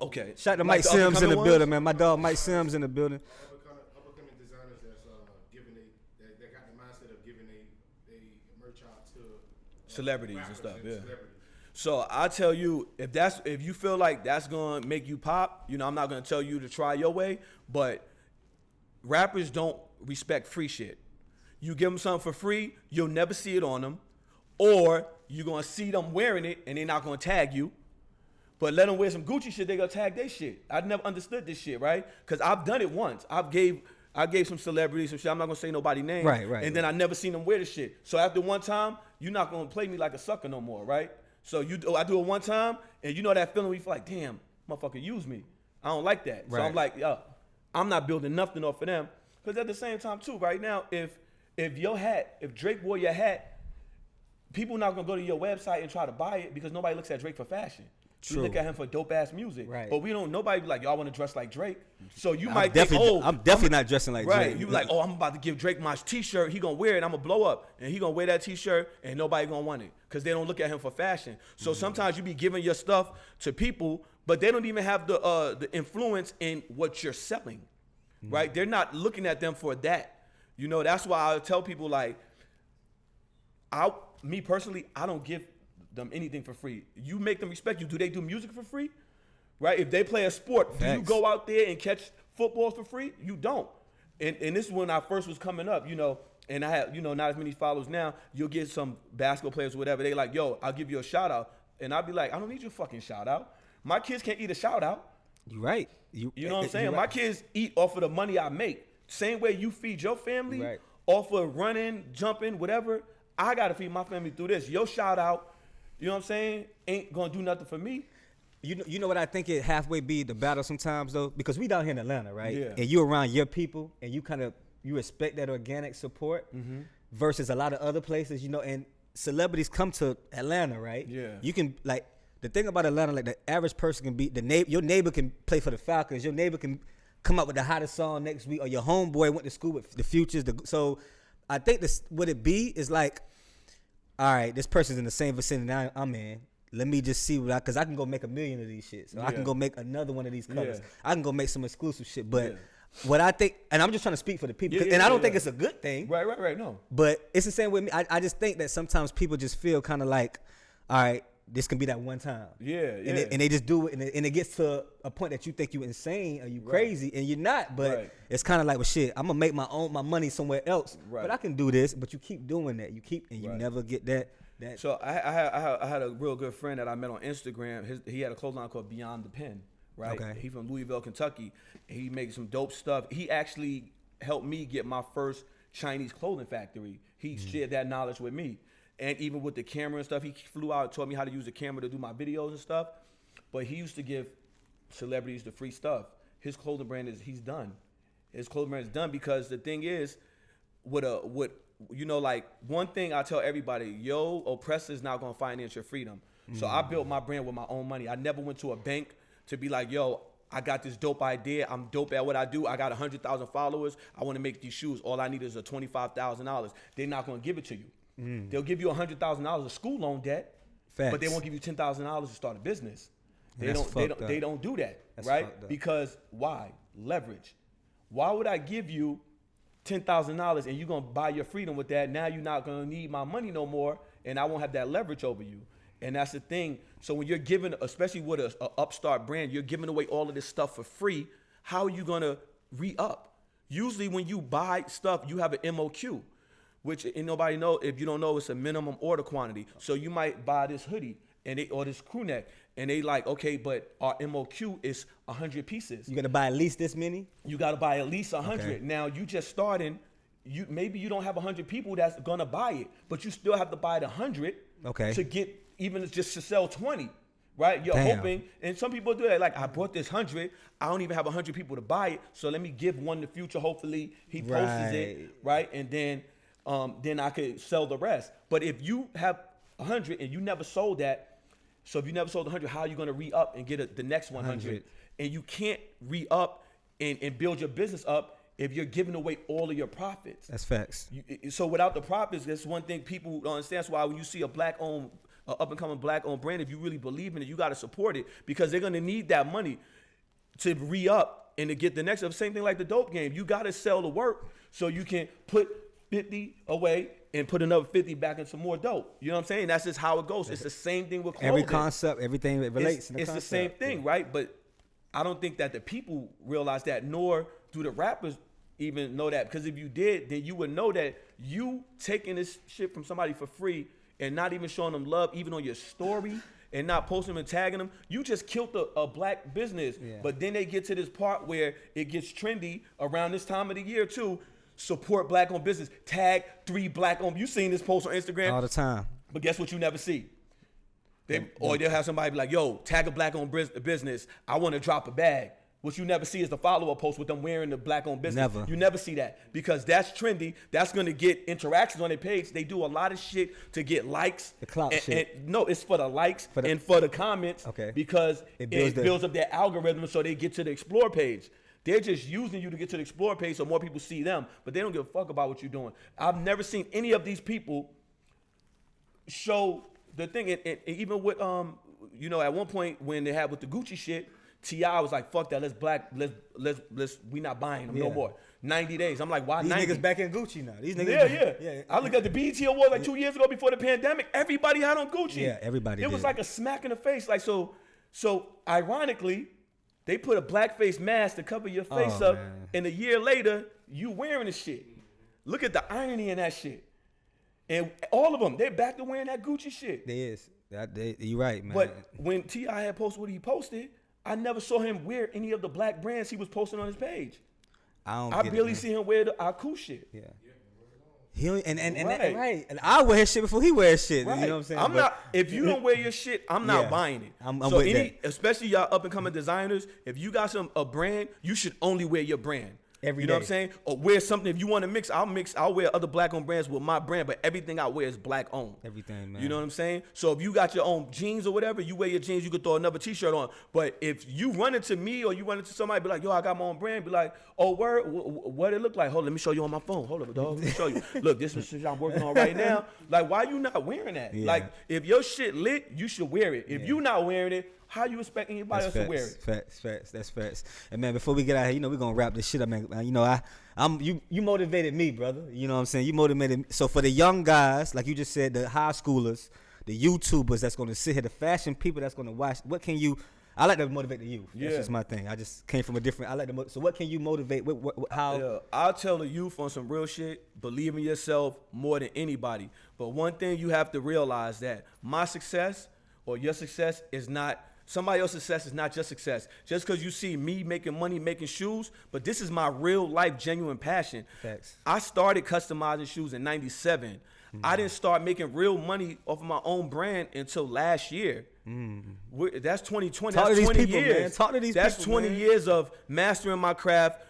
Okay. Shout out to Like Mike the Sims in up-and-coming the ones? building, man. My dog Mike Sims in the building. up-and-coming designers that's that got the mindset of giving they merch out to Celebrities and rappers stuff, yeah. celebrities. So I tell you, if you feel like that's gonna make you pop, you know, I'm not gonna tell you to try your way, but rappers don't respect free shit. You give them something for free, you'll never see it on them, or you're gonna see them wearing it and they're not gonna tag you. But let them wear some Gucci shit, they gonna tag their shit. I never understood this shit, right? Because I've done it once. I gave some celebrities some shit. I'm not gonna say nobody's name. Right. And then I never seen them wear the shit. So after one time, you're not gonna play me like a sucker no more, right? So I do it one time, and you know that feeling where you feel like, damn, motherfucker, use me. I don't like that. So Right. I'm like, yo, I'm not building nothing off of them. Because at the same time, too, right now, if Drake wore your hat, people not gonna go to your website and try to buy it because nobody looks at Drake for fashion. True. We look at him for dope ass music. Right. But nobody be like, y'all want to dress like Drake. So you I'm might think, definitely not dressing like right. Drake. You like, I'm about to give Drake my t-shirt. He gonna wear it. I'm gonna blow up, and he gonna wear that t-shirt, and nobody gonna want it because they don't look at him for fashion. So sometimes you be giving your stuff to people, but they don't even have the influence in what you're selling, right? They're not looking at them for that. You know, that's why I tell people like, me personally, I don't give them anything for free. You make them respect you. Do they do music for free? Right? If they play a sport, do you Facts. go out there and catch footballs for free? You don't. And this is when I first was coming up, you know, and I had, you know, not as many followers now. You'll get some basketball players or whatever. They like, yo, I'll give you a shout out. And I'll be like, I don't need your fucking shout out. My kids can't eat a shout out. You right. You know what I'm saying? you My right. kids eat off of the money I make. Same way you feed your family Right. off of running, jumping, whatever. I got to feed my family through this. Your shout out, you know what I'm saying, ain't going to do nothing for me. You know what I think it halfway be the battle sometimes though, because we down here in Atlanta, right? Yeah. And you around your people, and you respect that organic support versus a lot of other places, you know. And celebrities come to Atlanta, right? Yeah. You can like the thing about Atlanta, like the average person can be your neighbor can play for the Falcons, your neighbor can come up with the hottest song next week, or your homeboy went to school with the Futures. So I think this what it be is like, all right, this person's in the same vicinity I'm in. Let me just see because I can go make $1 million of these shits. So I can go make another one of these colors. Yeah. I can go make some exclusive shit. But what I think, and I'm just trying to speak for the people, and I don't think it's a good thing. Right, no. But it's the same with me. I just think that sometimes people just feel kind of like, all right, this can be that one time. Yeah. And they just do it, and it gets to a point that you think you insane or you crazy, and you're not. But it's kind of like, well, shit, I'm gonna make my money somewhere else. Right. But I can do this. But you keep doing that. You never get that. So I had a real good friend that I met on Instagram. He had a clothing line called Beyond the Pen, right? Okay. He from Louisville, Kentucky. He makes some dope stuff. He actually helped me get my first Chinese clothing factory. He shared that knowledge with me. And even with the camera and stuff, he flew out and taught me how to use the camera to do my videos and stuff. But he used to give celebrities the free stuff. His clothing brand he's done. His clothing brand is done because the thing is, like one thing I tell everybody, oppressor is not gonna finance your freedom. So I built my brand with my own money. I never went to a bank to be like, I got this dope idea. I'm dope at what I do. I got 100,000 followers. I want to make these shoes. All I need is a $25,000. They're not gonna give it to you. They'll give you $100,000 of school loan debt, but they won't give you $10,000 to start a business. They don't do that, right? Because why? Leverage. Why would I give you $10,000 and you're gonna buy your freedom with that? Now you're not gonna need my money no more, and I won't have that leverage over you. And that's the thing. So when you're giving, especially with a upstart brand, you're giving away all of this stuff for free. How are you gonna re-up? Usually when you buy stuff, you have an MOQ, which nobody know. If you don't know, it's a minimum order quantity. So you might buy this hoodie or this crew neck, and they like, okay, but our MOQ is 100 pieces. You gotta buy at least this many? You gotta buy at least 100. Okay. Now you just starting. Maybe you don't have 100 people that's gonna buy it, but you still have to buy the 100 to get even just to sell 20. Right? You're hoping, and some people do that. Like, I bought this 100. I don't even have 100 people to buy it, so let me give one to Future. Hopefully he posts it, right? And then I could sell the rest. But if you have 100 and you never sold that, so if you never sold 100, how are you going to re-up and get the next 100? And you can't re-up and build your business up if you're giving away all of your profits. That's facts. So without the profits, that's one thing people don't understand. That's why when you see a black-owned, up-and-coming black-owned brand, if you really believe in it, you got to support it, because they're going to need that money to re-up and to get the next. Same thing like the dope game. You got to sell the work so you can put 50 away and put another 50 back into more dope. You know what I'm saying? That's just how it goes. It's the same thing with clothing. Every concept, everything that relates. It's the same thing, right? But I don't think that the people realize that, nor do the rappers even know that. Because if you did, then you would know that you taking this shit from somebody for free and not even showing them love, even on your story, and not posting them and tagging them, you just killed a black business. Yeah. But then they get to this part where it gets trendy around this time of the year too. Support black-owned business. Tag 3 black-owned. You seen this post on Instagram all the time. But guess what? You never see. Or they'll have somebody be like, "Yo, tag a black-owned business. I want to drop a bag." What you never see is the follow-up post with them wearing the black-owned business. Never. You never see that, because that's trendy. That's going to get interactions on their page. They do a lot of shit to get likes. The clout shit. And no, it's for the likes and for the comments. Okay. Because it builds up their algorithm so they get to the Explore page. They're just using you to get to the Explore page so more people see them, but they don't give a fuck about what you're doing. I've never seen any of these people show the thing. And even with, at one point when they had with the Gucci shit, T.I. was like, fuck that, let's we not buying them no more. 90 days. I'm like, why these 90? These niggas back in Gucci now. These niggas. Yeah. I look at the BET Awards like 2 years ago before the pandemic. Everybody had on Gucci. Yeah, everybody It was like a smack in the face. Like, so ironically, they put a blackface mask to cover your face up, and a year later, you wearing the shit. Look at the irony in that shit. And all of them, they're back to wearing that Gucci shit. They is. You right, man. But when T.I. had posted what he posted, I never saw him wear any of the black brands he was posting on his page. I barely see him wear the Aku shit. Yeah. He don't, right. And I wear his shit before he wears shit. Right. You know what I'm saying? I'm not. If you don't wear your shit, I'm not buying it. I'm with that. Especially y'all up and coming designers, if you got a brand, you should only wear your brand. Every you know day. what I'm saying? Or wear something. If you want to mix. I'll wear other black owned brands with my brand, but everything I wear is black owned. Everything, man. You know what I'm saying? So if you got your own jeans or whatever, you wear your jeans, you could throw another t-shirt on. But if you run into me or you run into somebody, be like, yo, I got my own brand, be like, oh, word, what it look like? Hold on, let me show you on my phone. Hold up, dog. Let me show you. Look, this is shit I'm working on right now. Like, why you not wearing that? Yeah. Like, if your shit lit, you should wear it. If you not wearing it, how you expect anybody else to wear it? Facts. That's facts. And man, before we get out here, we're gonna wrap this shit up, man. You motivated me, brother. You know what I'm saying? You motivated me. So for the young guys, like you just said, the high schoolers, the YouTubers that's gonna sit here, the fashion people that's gonna watch, I like to motivate the youth. That's just my thing. I just came from so what can you motivate? How? Yeah, I'll tell the youth on some real shit, believe in yourself more than anybody. But one thing you have to realize that my success or your success is not, somebody else's success is not your success. Just because you see me making money, making shoes, but this is my real life, genuine passion. Facts. I started customizing shoes in 97. Mm-hmm. I didn't start making real money off of my own brand until last year. That's 2020. Talk that's to 20 these people, years. man. Talk to these that's people, 20 man. years of mastering my craft,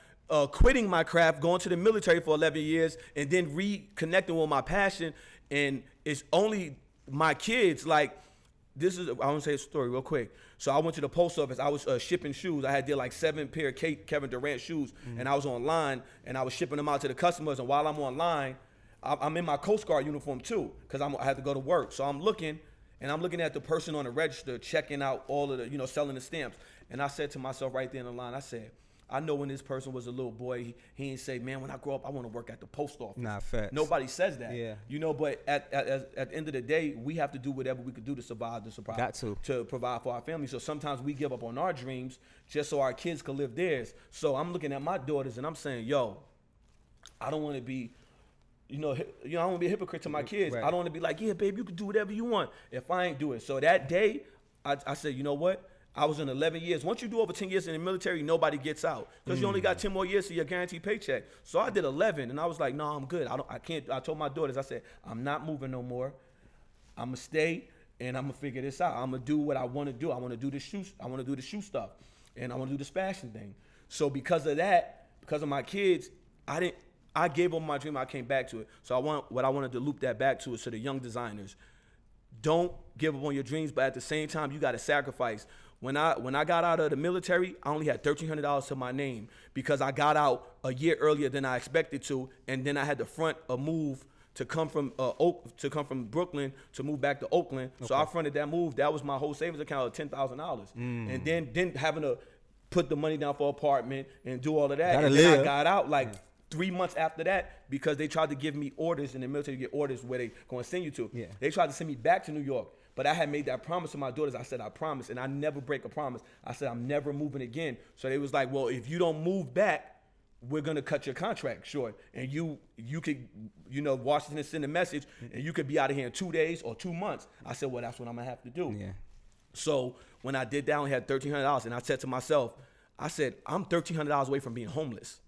quitting my craft, going to the military for 11 years, and then reconnecting with my passion. And it's only my kids, like, I want to say a story real quick. So I went to the post office. I was shipping shoes. I did like 7 pair of Kevin Durant shoes, and I was online, and I was shipping them out to the customers. And while I'm online, I'm in my Coast Guard uniform too, because I had to go to work. So I'm looking at the person on the register checking out all of the, selling the stamps. And I said to myself right there in the line, I said, I know when this person was a little boy, he ain't say, man, when I grow up, I want to work at the post office. Nah, facts. Nobody says that. Yeah. But at the end of the day, we have to do whatever we could do to survive, to provide for our family. So sometimes we give up on our dreams just so our kids can live theirs. So I'm looking at my daughters and I'm saying, yo, I don't want to be, I don't want to be a hypocrite to my kids. Right. I don't want to be like, yeah, babe, you can do whatever you want if I ain't do it. So that day, I said, you know what? I was in 11 years. Once you do over 10 years in the military, nobody gets out because you only got 10 more years to your guaranteed paycheck. So I did 11, and I was like, no, I'm good. I can't. I told my daughters, I said, I'm not moving no more. I'm gonna stay, and I'm gonna figure this out. I'm gonna do what I want to do. I want to do the shoes. I want to do the shoe stuff, and I want to do this fashion thing. So because of that, because of my kids, I gave up my dream. I came back to it. So what I wanted to loop that back to is to the young designers. Don't give up on your dreams, but at the same time, you got to sacrifice. When I got out of the military, I only had $1,300 to my name because I got out a year earlier than I expected to, and then I had to front a move to come from Brooklyn to move back to Oakland. Okay. So I fronted that move. That was my whole savings account of $10,000, and then having to put the money down for an apartment and do all of that. And then I got out 3 months after that because they tried to give me orders in the military. You get orders where they going to send you to. Yeah. They tried to send me back to New York. But I had made that promise to my daughters. I said, I promise, and I never break a promise. I said, I'm never moving again. So they was like, well, if you don't move back, we're going to cut your contract short. And you could, Washington send a message, and you could be out of here in 2 days or 2 months. I said, well, that's what I'm going to have to do. Yeah. So when I did that, I only had $1,300, and I said to myself, I said, I'm $1,300 away from being homeless.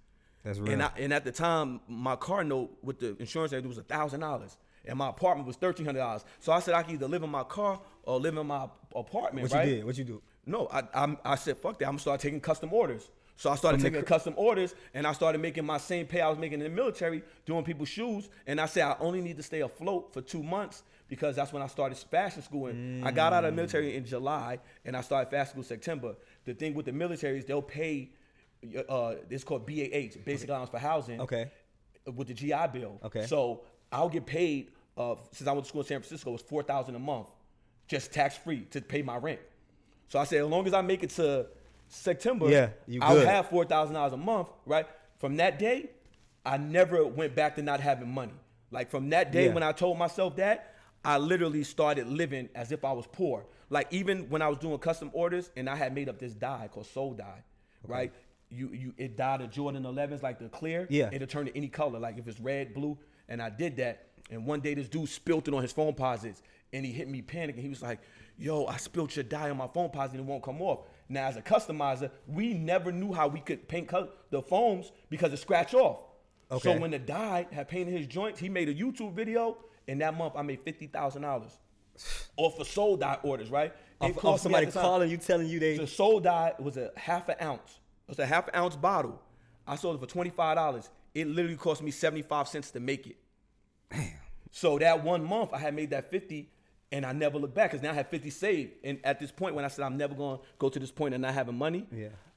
That's real. And at the time, my car note with the insurance agent was $1,000. And my apartment was $1,300. So I said I could either live in my car or live in my apartment. What you do? No, I said fuck that. I'm gonna start taking custom orders. So I started taking custom orders, and I started making my same pay I was making in the military, doing people's shoes. And I said I only need to stay afloat for 2 months because that's when I started fashion school. And I got out of the military in July, and I started fashion school in September. The thing with the military is they'll pay. It's called BAH, basic allowance for housing. Okay. With the GI Bill. Okay. So I'll get paid. Since I went to school in San Francisco, it was $4,000 a month, just tax-free to pay my rent. So I said, as long as I make it to September, I'll have $4,000 a month, right? From that day, I never went back to not having money. Like from that day when I told myself that, I literally started living as if I was poor. Like even when I was doing custom orders and I had made up this dye called Soul Dye, right? It dyed the Jordan 11s, like the clear. Yeah. It'll turn to any color, like if it's red, blue. And I did that. And one day this dude spilled it on his phone posits and he hit me panicking. He was like, yo, I spilled your dye on my phone posit and it won't come off. Now as a customizer, we never knew how we could paint the foams because it scratch off. Okay. So when the guy had painted his joints, he made a YouTube video, and that month I made $50,000 off of soul dye orders, right? Off somebody calling you, telling you they. The soul dye was a half an ounce. It was a half an ounce bottle. I sold it for $25. It literally cost me 75 cents to make it. Damn. So that 1 month I had made that 50, and I never looked back because now I had 50 saved. And at this point, when I said I'm never going to go to this point of not having money,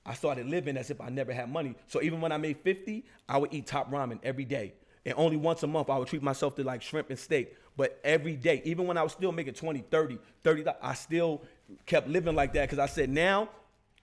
I started living as if I never had money. So even when I made 50, I would eat top ramen every day. And only once a month, I would treat myself to like shrimp and steak. But every day, even when I was still making 20, 30, I still kept living like that because I said, now,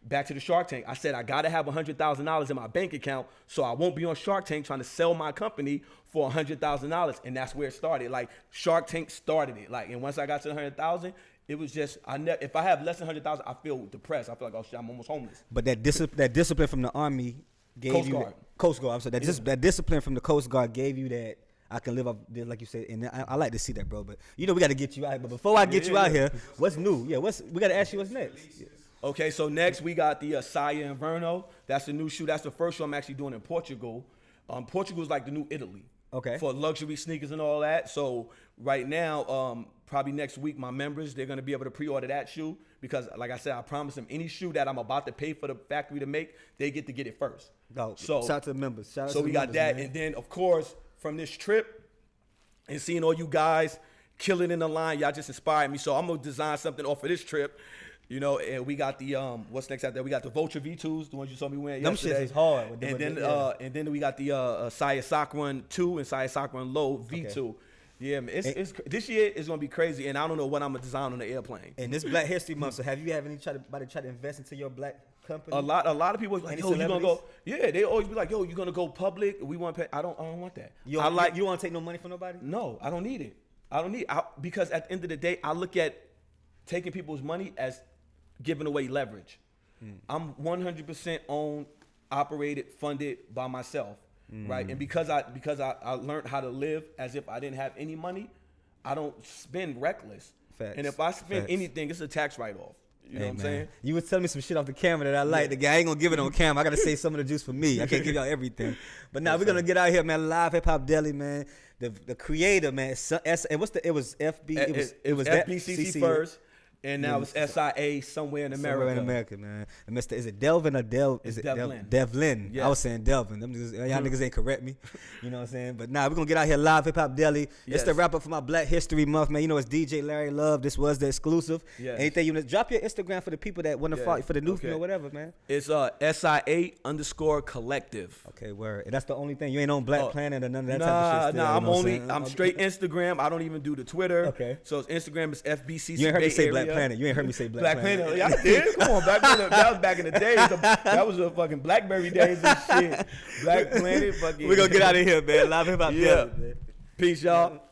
back to the Shark Tank, I said I got to have $100,000 in my bank account so I won't be on Shark Tank trying to sell my company for $100,000. And that's where it started. Like, Shark Tank started it. Like, and once I got to the 100,000, it was just, if I have less than 100,000, I feel depressed. I feel like, oh shit, I'm almost homeless. But that discipline from the Army gave Coast you Guard. Coast Guard. I'm sorry. That discipline from the Coast Guard gave you that I can live up there, like you said. And I like to see that, bro. But you know we got to get you out. But before I get you out here, what's new? Yeah, we got to ask you what's next. Okay, so next we got the SIA Inverno. That's the new shoe. That's the first show I'm actually doing in Portugal. Portugal is like the new Italy. Okay. For luxury sneakers and all that. So right now, probably next week, my members, they're going to be able to pre-order that shoe because, like I said, I promised them any shoe that I'm about to pay for the factory to make, they get to get it first. So shout out to the members. So we got that. Man. And then, of course, from this trip and seeing all you guys killing in the line, y'all just inspired me. So I'm going to design something off of this trip. You know, and we got the what's next out there? We got the Vulture V2s, the ones you saw me wearing yesterday. Them shits is hard. And then we got the S.I.A Run 2 and S.I.A Run Low V2. Okay. Yeah, man, it's this year is gonna be crazy, and I don't know what I'm gonna design on the airplane. And this Black History Month, so have you ever anybody try to invest into your black company? A lot of people like, yo, you gonna go? Yeah, they always be like, yo, you gonna go public? We want to pay. I don't want that. You don't want to take no money from nobody? No, I don't need it. Because at the end of the day, I look at taking people's money as giving away leverage. I'm 100% owned, operated, funded by myself, right? And because I learned how to live as if I didn't have any money, I don't spend reckless. Facts. And if I spend anything, it's a tax write-off. You know what I'm saying? You was telling me some shit off the camera that I like. The guy ain't gonna give it on camera. I gotta save some of the juice for me. I can't give y'all everything. But now we're gonna get out here, man. Live Hip Hop Daily, man. The creator, man. It was FB. It was FBCC first. And now it's SIA somewhere in America. Somewhere in America, man. And Mr. Is it Delvin or Is it Devlin? Devlin. Yes. I was saying Delvin. Y'all niggas ain't correct me. You know what I'm saying? But nah, we're going to get out here live, Hip Hop Daily. It's the wrap up for my Black History Month, man. You know, it's DJ Larry Luv. This was the exclusive. Yes. Anything you want to drop your Instagram for the people that want to follow for the new, you know, whatever, man. It's SIA Collective. Okay, word. And that's the only thing. You ain't on Black Planet or none of that type of shit. Nah, I'm straight Instagram. I don't even do the Twitter. Okay. So Instagram is FBCC. You ain't heard me say Black Planet. You ain't heard me say Black Planet. Yeah, I did. Come on, Black Planet. That was back in the days. That was the fucking BlackBerry days and shit. Black Planet. Fucking. We're gonna get out of here, man. Live Hip Hop Daily, man. Peace, y'all.